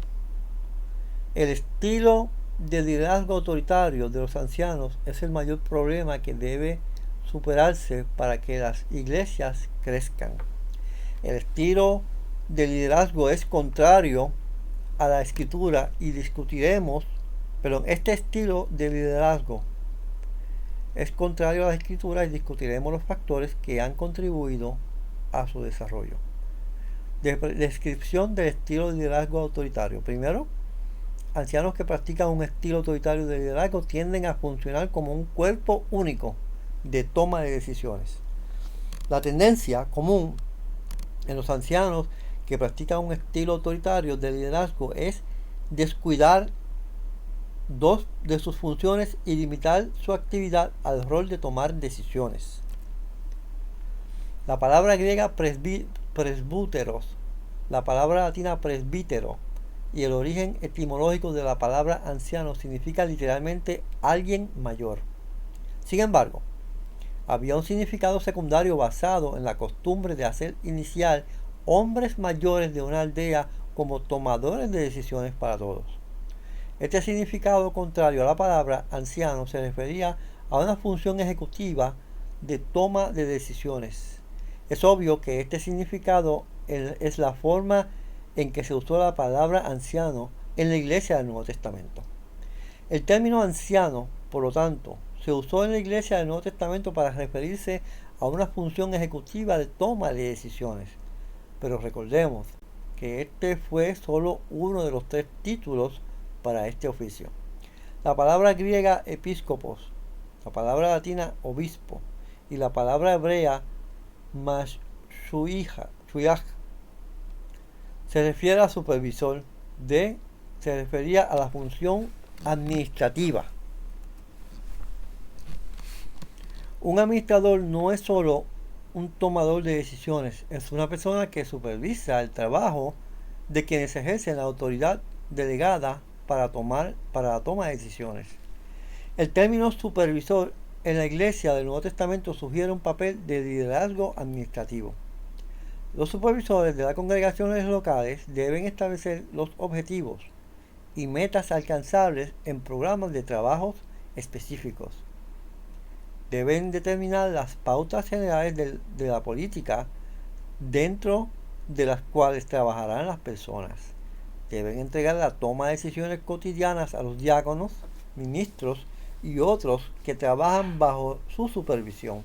El estilo de liderazgo autoritario de los ancianos es el mayor problema que debe superarse para que las iglesias crezcan. El estilo de liderazgo es contrario a la escritura y discutiremos, pero este estilo de liderazgo es contrario a la escritura y discutiremos los factores que han contribuido a su desarrollo. Descripción del estilo de liderazgo autoritario. Primero, ancianos que practican un estilo autoritario de liderazgo tienden a funcionar como un cuerpo único de toma de decisiones. La tendencia común en los ancianos que practican un estilo autoritario de liderazgo es descuidar dos de sus funciones y limitar su actividad al rol de tomar decisiones. La palabra griega presbúteros, la palabra latina presbítero y el origen etimológico de la palabra anciano significa literalmente alguien mayor. Sin embargo, había un significado secundario basado en la costumbre de hacer iniciar hombres mayores de una aldea como tomadores de decisiones para todos. Este significado contrario a la palabra anciano se refería a una función ejecutiva de toma de decisiones. Es obvio que este significado es la forma en que se usó la palabra anciano en la iglesia del Nuevo Testamento. El término anciano, por lo tanto, se usó en la iglesia del Nuevo Testamento para referirse a una función ejecutiva de toma de decisiones. Pero recordemos que este fue solo uno de los 3 títulos para este oficio. La palabra griega episcopos, la palabra latina obispo y la palabra hebrea mashuach se refiere a supervisor, se refería a la función administrativa. Un administrador no es solo un tomador de decisiones, es una persona que supervisa el trabajo de quienes ejercen la autoridad delegada para la toma de decisiones. El término supervisor en la iglesia del Nuevo Testamento sugiere un papel de liderazgo administrativo. Los supervisores de las congregaciones locales deben establecer los objetivos y metas alcanzables en programas de trabajos específicos. Deben determinar las pautas generales de la política dentro de las cuales trabajarán las personas. Deben entregar la toma de decisiones cotidianas a los diáconos, ministros y otros que trabajan bajo su supervisión.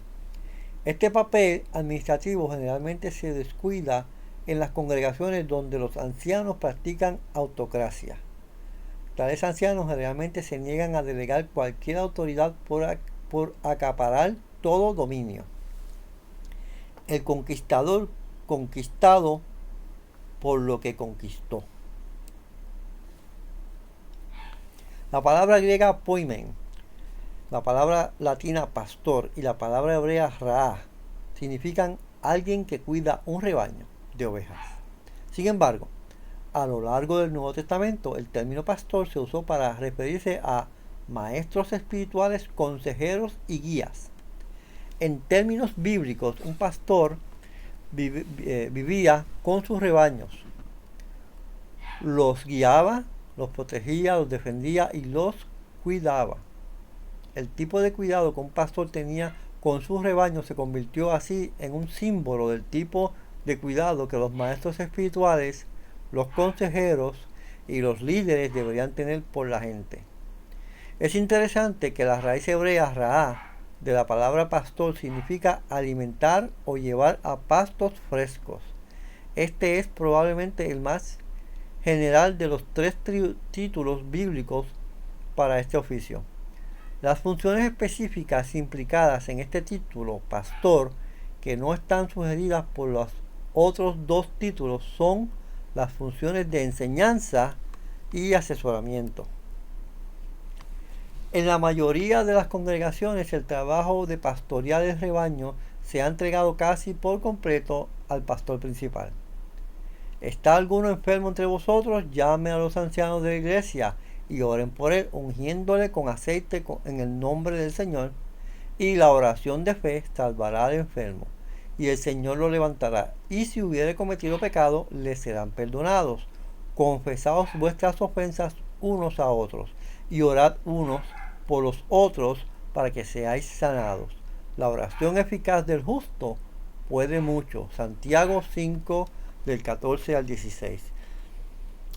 Este papel administrativo generalmente se descuida en las congregaciones donde los ancianos practican autocracia. Tales ancianos generalmente se niegan a delegar cualquier autoridad por acaparar todo dominio. El conquistador conquistado por lo que conquistó. La palabra griega poimen, la palabra latina pastor y la palabra hebrea raá significan alguien que cuida un rebaño de ovejas. Sin embargo, a lo largo del Nuevo Testamento, el término pastor se usó para referirse a maestros espirituales, consejeros y guías. En términos bíblicos, un pastor vivía con sus rebaños, los guiaba, los protegía, los defendía y los cuidaba. El tipo de cuidado que un pastor tenía con sus rebaños se convirtió así en un símbolo del tipo de cuidado que los maestros espirituales, los consejeros y los líderes deberían tener por la gente. Es interesante que la raíz hebrea raá de la palabra pastor significa alimentar o llevar a pastos frescos. Este es probablemente el más general de los 3 títulos bíblicos para este oficio. Las funciones específicas implicadas en este título, pastor, que no están sugeridas por los otros 2 títulos, son las funciones de enseñanza y asesoramiento. En la mayoría de las congregaciones el trabajo de pastorear el rebaño se ha entregado casi por completo al pastor principal. ¿Está alguno enfermo entre vosotros? Llame a los ancianos de la iglesia y oren por él, ungiéndole con aceite en el nombre del Señor. Y la oración de fe salvará al enfermo, y el Señor lo levantará. Y si hubiere cometido pecado, le serán perdonados. Confesaos vuestras ofensas unos a otros, y orad unos por los otros para que seáis sanados. La oración eficaz del justo puede mucho. Santiago 5, del 14 al 16.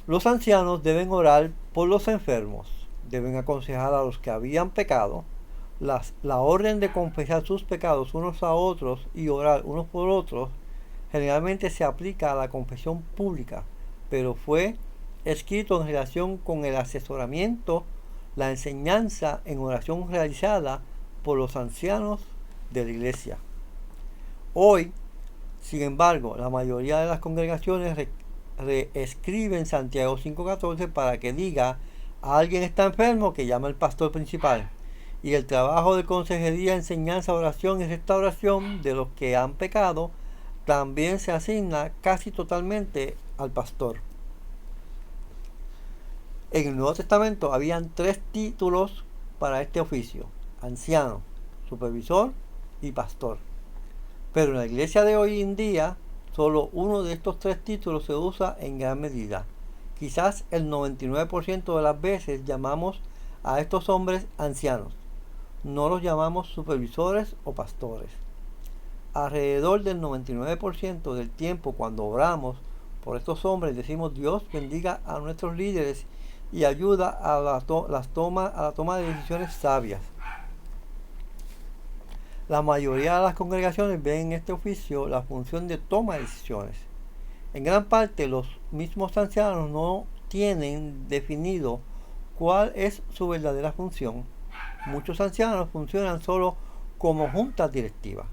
Los ancianos deben orar por los enfermos, deben aconsejar a los que habían pecado. La orden de confesar sus pecados unos a otros y orar unos por otros generalmente se aplica a la confesión pública, pero fue escrito en relación con el asesoramiento, la enseñanza en oración realizada por los ancianos de la iglesia. Hoy, sin embargo, la mayoría de las congregaciones reescriben Santiago 5:14 para que diga: alguien está enfermo, que llame al pastor principal. Y el trabajo de consejería, enseñanza, oración y restauración de los que han pecado también se asigna casi totalmente al pastor. En el Nuevo Testamento habían 3 títulos para este oficio: anciano, supervisor y pastor. Pero en la iglesia de hoy en día, solo uno de estos 3 títulos se usa en gran medida. Quizás el 99% de las veces llamamos a estos hombres ancianos. No los llamamos supervisores o pastores. Alrededor del 99% del tiempo, cuando oramos por estos hombres, decimos: Dios bendiga a nuestros líderes y ayuda a la toma de decisiones sabias. La mayoría de las congregaciones ven en este oficio la función de toma de decisiones. En gran parte, los mismos ancianos no tienen definido cuál es su verdadera función. Muchos ancianos funcionan solo como juntas directivas,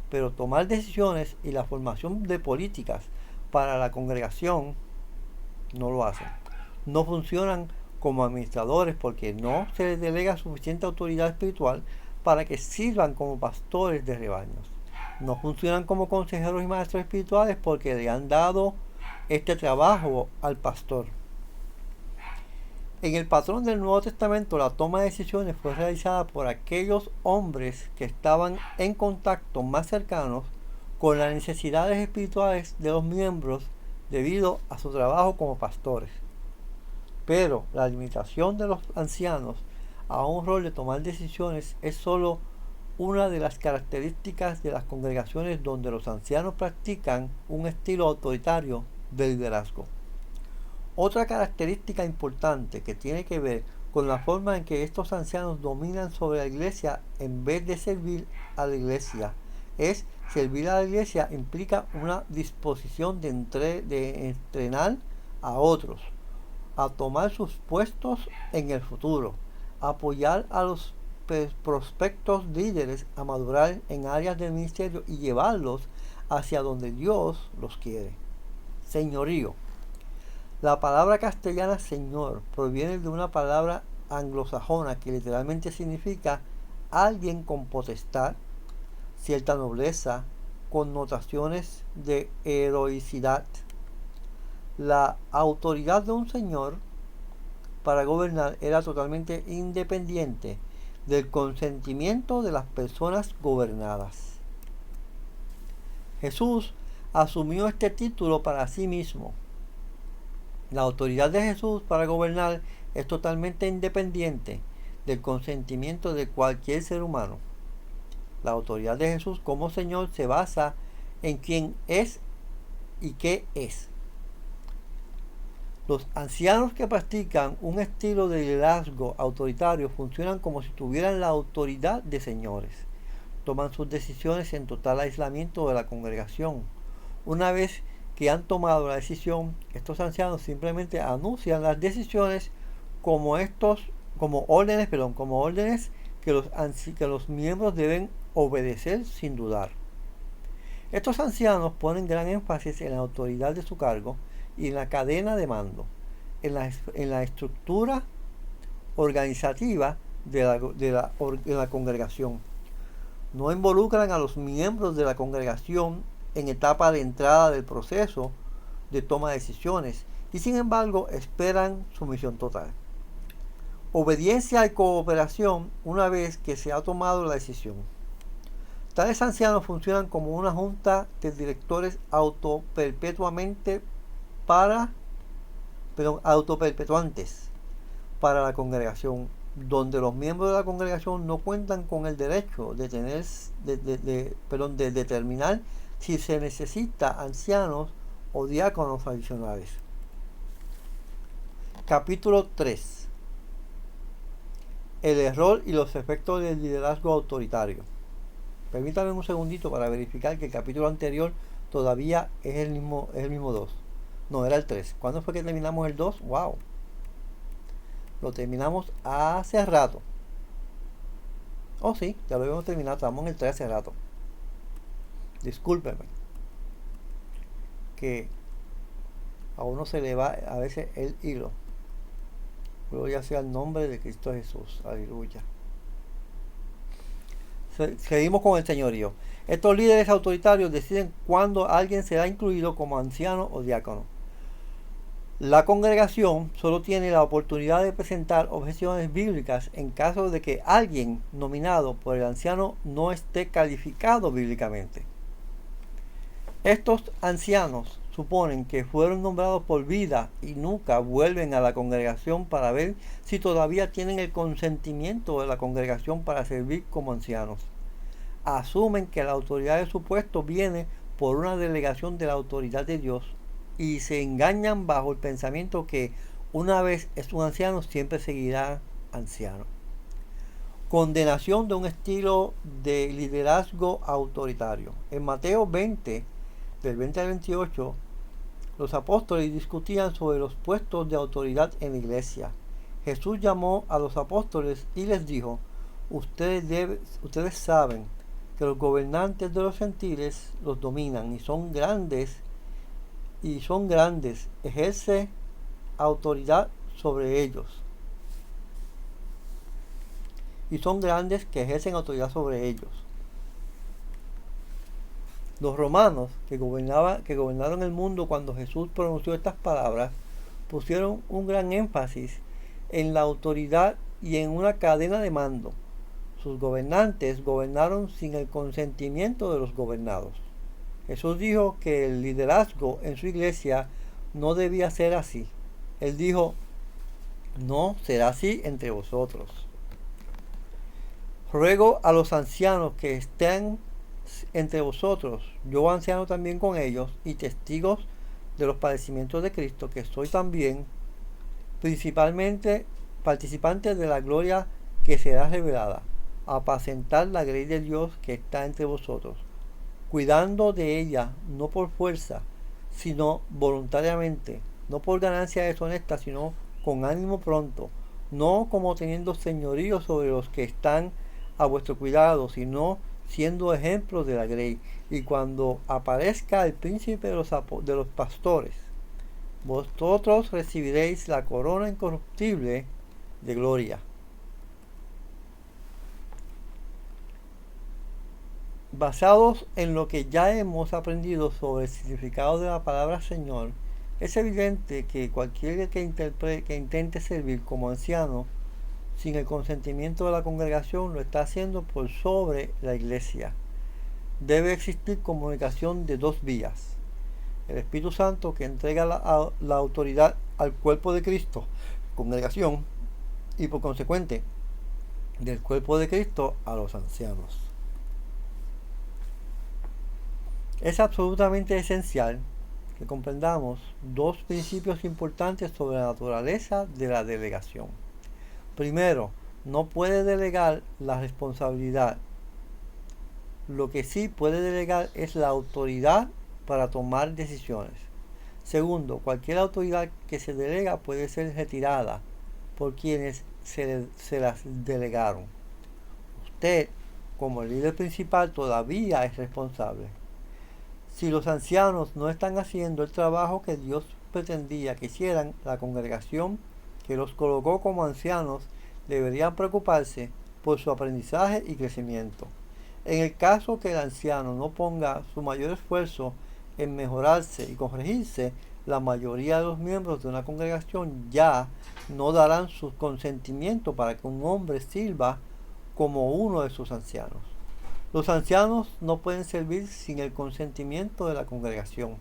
pero tomar decisiones y la formación de políticas para la congregación no lo hacen. No funcionan como administradores porque no se les delega suficiente autoridad espiritual para que sirvan como pastores de rebaños. No funcionan como consejeros y maestros espirituales porque le han dado este trabajo al pastor. En el patrón del Nuevo Testamento, la toma de decisiones fue realizada por aquellos hombres que estaban en contacto más cercanos con las necesidades espirituales de los miembros debido a su trabajo como pastores. Pero la limitación de los ancianos a un rol de tomar decisiones es solo una de las características de las congregaciones donde los ancianos practican un estilo autoritario de liderazgo. Otra característica importante que tiene que ver con la forma en que estos ancianos dominan sobre la iglesia en vez de servir a la iglesia es: servir a la iglesia implica una disposición de entrenar a otros a tomar sus puestos en el futuro, apoyar a los prospectos líderes a madurar en áreas del ministerio y llevarlos hacia donde Dios los quiere. Señorío. La palabra castellana señor proviene de una palabra anglosajona que literalmente significa alguien con potestad, cierta nobleza, connotaciones de heroicidad. La autoridad de un señor para gobernar era totalmente independiente del consentimiento de las personas gobernadas. Jesús asumió este título para sí mismo. La autoridad de Jesús para gobernar es totalmente independiente del consentimiento de cualquier ser humano. La autoridad de Jesús como Señor se basa en quién es y qué es. Los ancianos que practican un estilo de liderazgo autoritario funcionan como si tuvieran la autoridad de señores. Toman sus decisiones en total aislamiento de la congregación. Una vez que han tomado la decisión, estos ancianos simplemente anuncian las decisiones como órdenes que los miembros deben obedecer sin dudar. Estos ancianos ponen gran énfasis en la autoridad de su cargo y en la cadena de mando, en la estructura organizativa de la congregación. No involucran a los miembros de la congregación en etapa de entrada del proceso de toma de decisiones y sin embargo esperan sumisión total. Obediencia y cooperación una vez que se ha tomado la decisión. Tales ancianos funcionan como una junta de directores autoperpetuantes para la congregación, donde los miembros de la congregación no cuentan con el derecho de determinar si se necesita ancianos o diáconos adicionales. Capítulo 3. El error y los efectos del liderazgo autoritario. Permítame un segundito para verificar que el capítulo anterior todavía es el mismo 2. No, era el 3. ¿Cuándo fue que terminamos el 2? ¡Wow! Lo terminamos hace rato. Oh, sí, ya lo habíamos terminado. Estamos en el 3 hace rato. Discúlpenme. Que a uno se le va a veces el hilo. Gloria sea el nombre de Cristo Jesús. Aleluya. Seguimos con el señorío. Estos líderes autoritarios deciden cuándo alguien será incluido como anciano o diácono. La congregación solo tiene la oportunidad de presentar objeciones bíblicas en caso de que alguien nominado por el anciano no esté calificado bíblicamente. Estos ancianos suponen que fueron nombrados por vida y nunca vuelven a la congregación para ver si todavía tienen el consentimiento de la congregación para servir como ancianos. Asumen que la autoridad de su puesto viene por una delegación de la autoridad de Dios y se engañan bajo el pensamiento que una vez es un anciano siempre seguirá anciano. Condenación de un estilo de liderazgo autoritario. En Mateo 20, del 20 al 28, los apóstoles discutían sobre los puestos de autoridad en la iglesia. Jesús llamó a los apóstoles y les dijo: ustedes saben que los gobernantes de los gentiles los dominan y son grandes, ejerce autoridad sobre ellos. Y son grandes que ejercen autoridad sobre ellos. Los romanos que gobernaron el mundo cuando Jesús pronunció estas palabras pusieron un gran énfasis en la autoridad y en una cadena de mando. Sus gobernantes gobernaron sin el consentimiento de los gobernados. Jesús dijo que el liderazgo en su iglesia no debía ser así. Él dijo: no será así entre vosotros. Ruego a los ancianos que estén entre vosotros, yo anciano también con ellos, y testigos de los padecimientos de Cristo, que soy también principalmente participante de la gloria que será revelada, a apacentar la grey de Dios que está entre vosotros, cuidando de ella no por fuerza, sino voluntariamente, no por ganancia deshonesta, sino con ánimo pronto, no como teniendo señorío sobre los que están a vuestro cuidado, sino siendo ejemplos de la grey. Y cuando aparezca el príncipe de los pastores, vosotros recibiréis la corona incorruptible de gloria. Basados en lo que ya hemos aprendido sobre el significado de la palabra Señor, es evidente que cualquiera que intente servir como anciano sin el consentimiento de la congregación lo está haciendo por sobre la iglesia. Debe existir comunicación de dos vías: el Espíritu Santo, que entrega la autoridad al cuerpo de Cristo, congregación, y por consecuente del cuerpo de Cristo a los ancianos. Es absolutamente esencial que comprendamos dos principios importantes sobre la naturaleza de la delegación. Primero, no puede delegar la responsabilidad. Lo que sí puede delegar es la autoridad para tomar decisiones. Segundo, cualquier autoridad que se delega puede ser retirada por quienes se las delegaron. Usted, como el líder principal, todavía es responsable. Si los ancianos no están haciendo el trabajo que Dios pretendía que hicieran, la congregación que los colocó como ancianos deberían preocuparse por su aprendizaje y crecimiento. En el caso que el anciano no ponga su mayor esfuerzo en mejorarse y corregirse, la mayoría de los miembros de una congregación ya no darán su consentimiento para que un hombre sirva como uno de sus ancianos. Los ancianos no pueden servir sin el consentimiento de la congregación.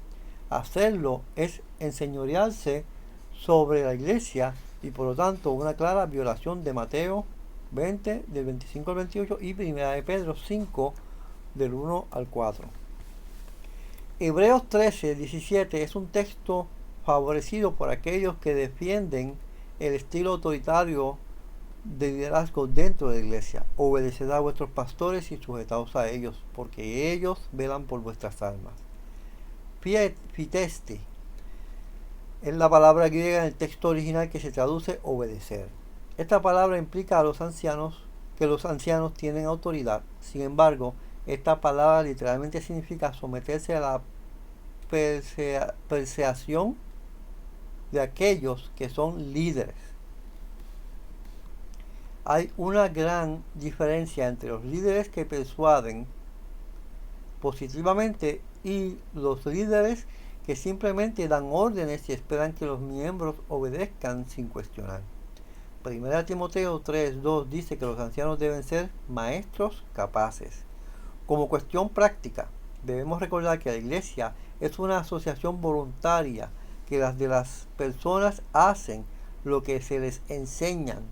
Hacerlo es enseñorearse sobre la iglesia y por lo tanto una clara violación de Mateo 20 del 25 al 28 y 1 de Pedro 5 del 1 al 4. Hebreos 13, 17 es un texto favorecido por aquellos que defienden el estilo autoritario de liderazgo dentro de la iglesia. Obedeced a vuestros pastores y sujetaos a ellos, porque ellos velan por vuestras almas. Fitesti es la palabra griega en el texto original que se traduce obedecer. Esta palabra implica a los ancianos que los ancianos tienen autoridad. Sin embargo, esta palabra literalmente significa someterse a la persuasión de aquellos que son líderes. Hay una gran diferencia entre los líderes que persuaden positivamente y los líderes que simplemente dan órdenes y esperan que los miembros obedezcan sin cuestionar. 1 Timoteo 3:2 dice que los ancianos deben ser maestros capaces. Como cuestión práctica, debemos recordar que la iglesia es una asociación voluntaria, que las personas hacen lo que se les enseñan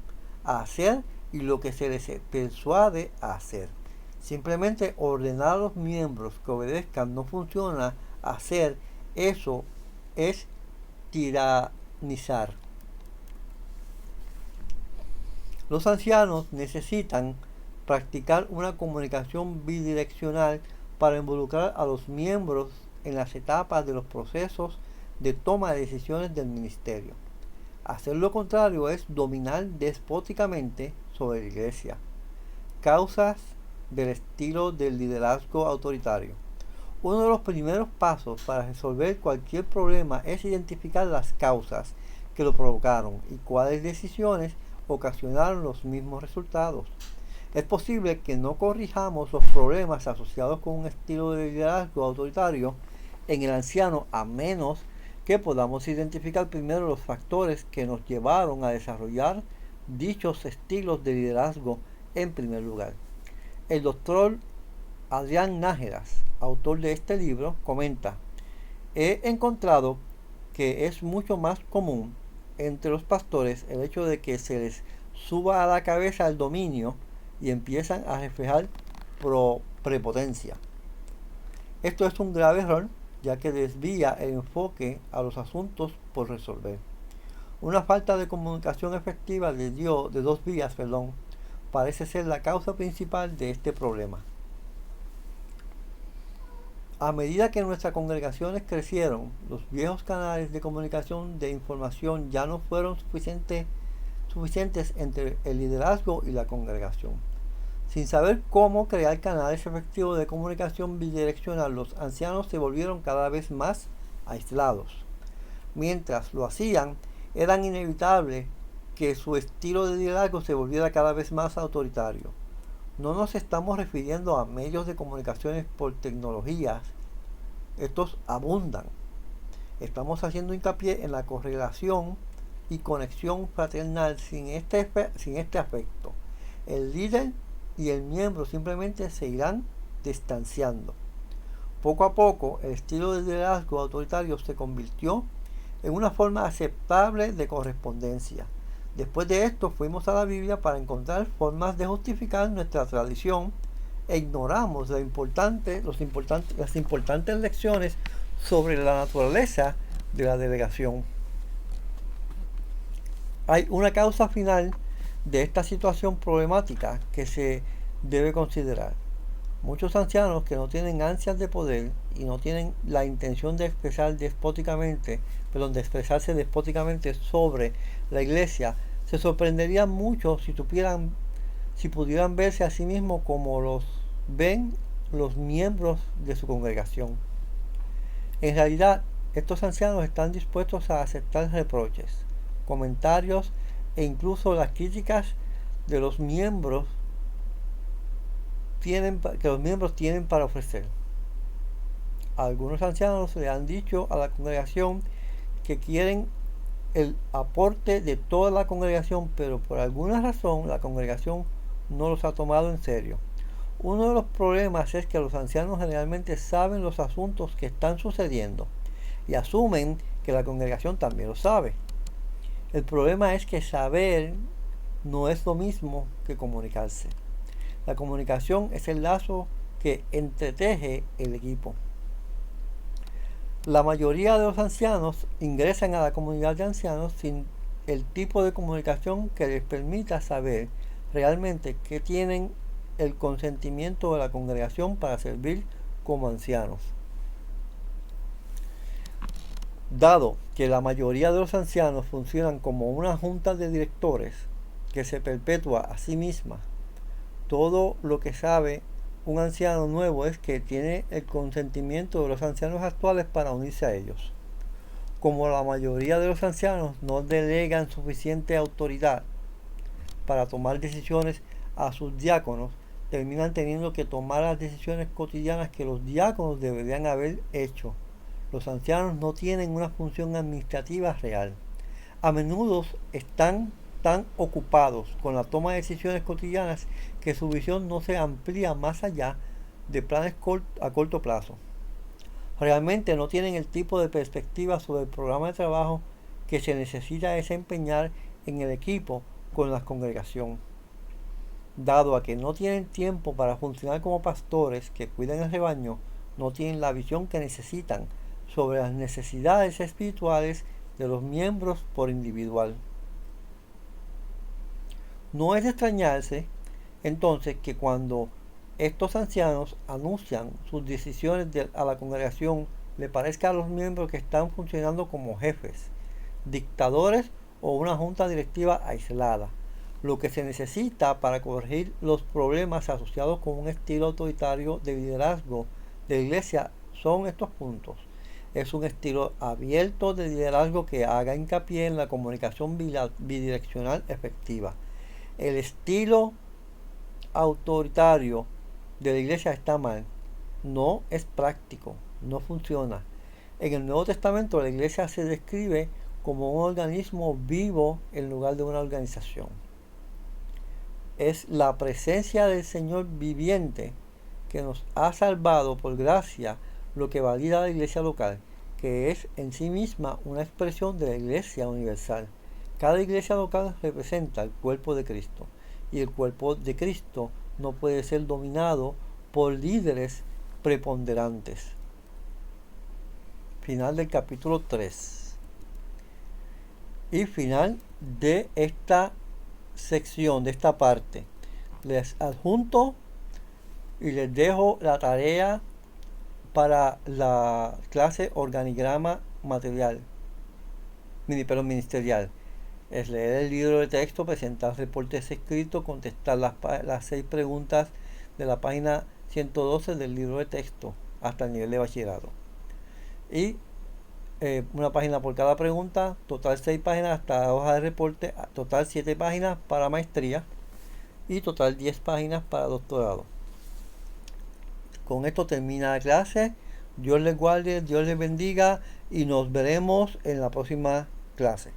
a hacer y lo que se les persuade a hacer. Simplemente ordenar a los miembros que obedezcan no funciona. Hacer eso es tiranizar. Los ancianos necesitan practicar una comunicación bidireccional para involucrar a los miembros en las etapas de los procesos de toma de decisiones del ministerio. Hacer lo contrario es dominar despóticamente sobre la iglesia. Causas del estilo del liderazgo autoritario. Uno de los primeros pasos para resolver cualquier problema es identificar las causas que lo provocaron y cuáles decisiones ocasionaron los mismos resultados. Es posible que no corrijamos los problemas asociados con un estilo de liderazgo autoritario en el anciano a menos que podamos identificar primero los factores que nos llevaron a desarrollar dichos estilos de liderazgo en primer lugar. El doctor Adrián Nájeras, autor de este libro, comenta: he encontrado que es mucho más común entre los pastores el hecho de que se les suba a la cabeza el dominio y empiezan a reflejar prepotencia. Esto es un grave error, ya que desvía el enfoque a los asuntos por resolver. Una falta de comunicación efectiva de dos vías, parece ser la causa principal de este problema. A medida que nuestras congregaciones crecieron, los viejos canales de comunicación de información ya no fueron suficientes entre el liderazgo y la congregación. Sin saber cómo crear canales efectivos de comunicación bidireccional, los ancianos se volvieron cada vez más aislados. Mientras lo hacían, era inevitable que su estilo de liderazgo se volviera cada vez más autoritario. No nos estamos refiriendo a medios de comunicaciones por tecnologías. Estos abundan. Estamos haciendo hincapié en la correlación y conexión fraternal sin este aspecto. El líder y el miembro simplemente se irán distanciando. Poco a poco, el estilo de liderazgo autoritario se convirtió en una forma aceptable de correspondencia. Después de esto, fuimos a la Biblia para encontrar formas de justificar nuestra tradición e ignoramos las importantes lecciones sobre la naturaleza de la delegación. Hay una causa final de esta situación problemática que se debe considerar. Muchos ancianos que no tienen ansias de poder y no tienen la intención de expresarse despóticamente sobre la iglesia, se sorprenderían mucho si pudieran verse a sí mismos como los ven los miembros de su congregación. En realidad, estos ancianos están dispuestos a aceptar reproches, comentarios e incluso las críticas de los miembros que los miembros tienen para ofrecer. Algunos ancianos le han dicho a la congregación que quieren el aporte de toda la congregación, pero por alguna razón la congregación no los ha tomado en serio. Uno de los problemas es que los ancianos generalmente saben los asuntos que están sucediendo y asumen que la congregación también lo sabe. El problema es que saber no es lo mismo que comunicarse. La comunicación es el lazo que entreteje el equipo. La mayoría de los ancianos ingresan a la comunidad de ancianos sin el tipo de comunicación que les permita saber realmente que tienen el consentimiento de la congregación para servir como ancianos. Dado que la mayoría de los ancianos funcionan como una junta de directores que se perpetúa a sí misma, todo lo que sabe un anciano nuevo es que tiene el consentimiento de los ancianos actuales para unirse a ellos. Como la mayoría de los ancianos no delegan suficiente autoridad para tomar decisiones a sus diáconos, terminan teniendo que tomar las decisiones cotidianas que los diáconos deberían haber hecho. Los ancianos no tienen una función administrativa real. A menudo están tan ocupados con la toma de decisiones cotidianas que su visión no se amplía más allá de planes a corto plazo. Realmente no tienen el tipo de perspectiva sobre el programa de trabajo que se necesita desempeñar en el equipo con la congregación. Dado a que no tienen tiempo para funcionar como pastores que cuidan el rebaño, no tienen la visión que necesitan sobre las necesidades espirituales de los miembros por individual. No es de extrañarse entonces que cuando estos ancianos anuncian sus decisiones a la congregación, le parezca a los miembros que están funcionando como jefes, dictadores o una junta directiva aislada. Lo que se necesita para corregir los problemas asociados con un estilo autoritario de liderazgo de la iglesia son estos puntos. Es un estilo abierto de liderazgo que haga hincapié en la comunicación bidireccional efectiva. El estilo autoritario de la iglesia está mal, no es práctico, no funciona. En el Nuevo Testamento la iglesia se describe como un organismo vivo en lugar de una organización. Es la presencia del Señor viviente que nos ha salvado por gracia lo que valida la iglesia local, que es en sí misma una expresión de la iglesia universal. Cada iglesia local representa el cuerpo de Cristo, y el cuerpo de Cristo no puede ser dominado por líderes preponderantes. Final del capítulo 3. Y final de esta sección, de esta parte. Les adjunto y les dejo la tarea para la clase organigrama ministerial. Es leer el libro de texto, presentar reportes escritos, contestar las 6 preguntas de la página 112 del libro de texto hasta el nivel de bachillerato. Y una página por cada pregunta, total 6 páginas hasta la hoja de reporte, total 7 páginas para maestría y total 10 páginas para doctorado. Con esto termina la clase. Dios les guarde, Dios les bendiga y nos veremos en la próxima clase.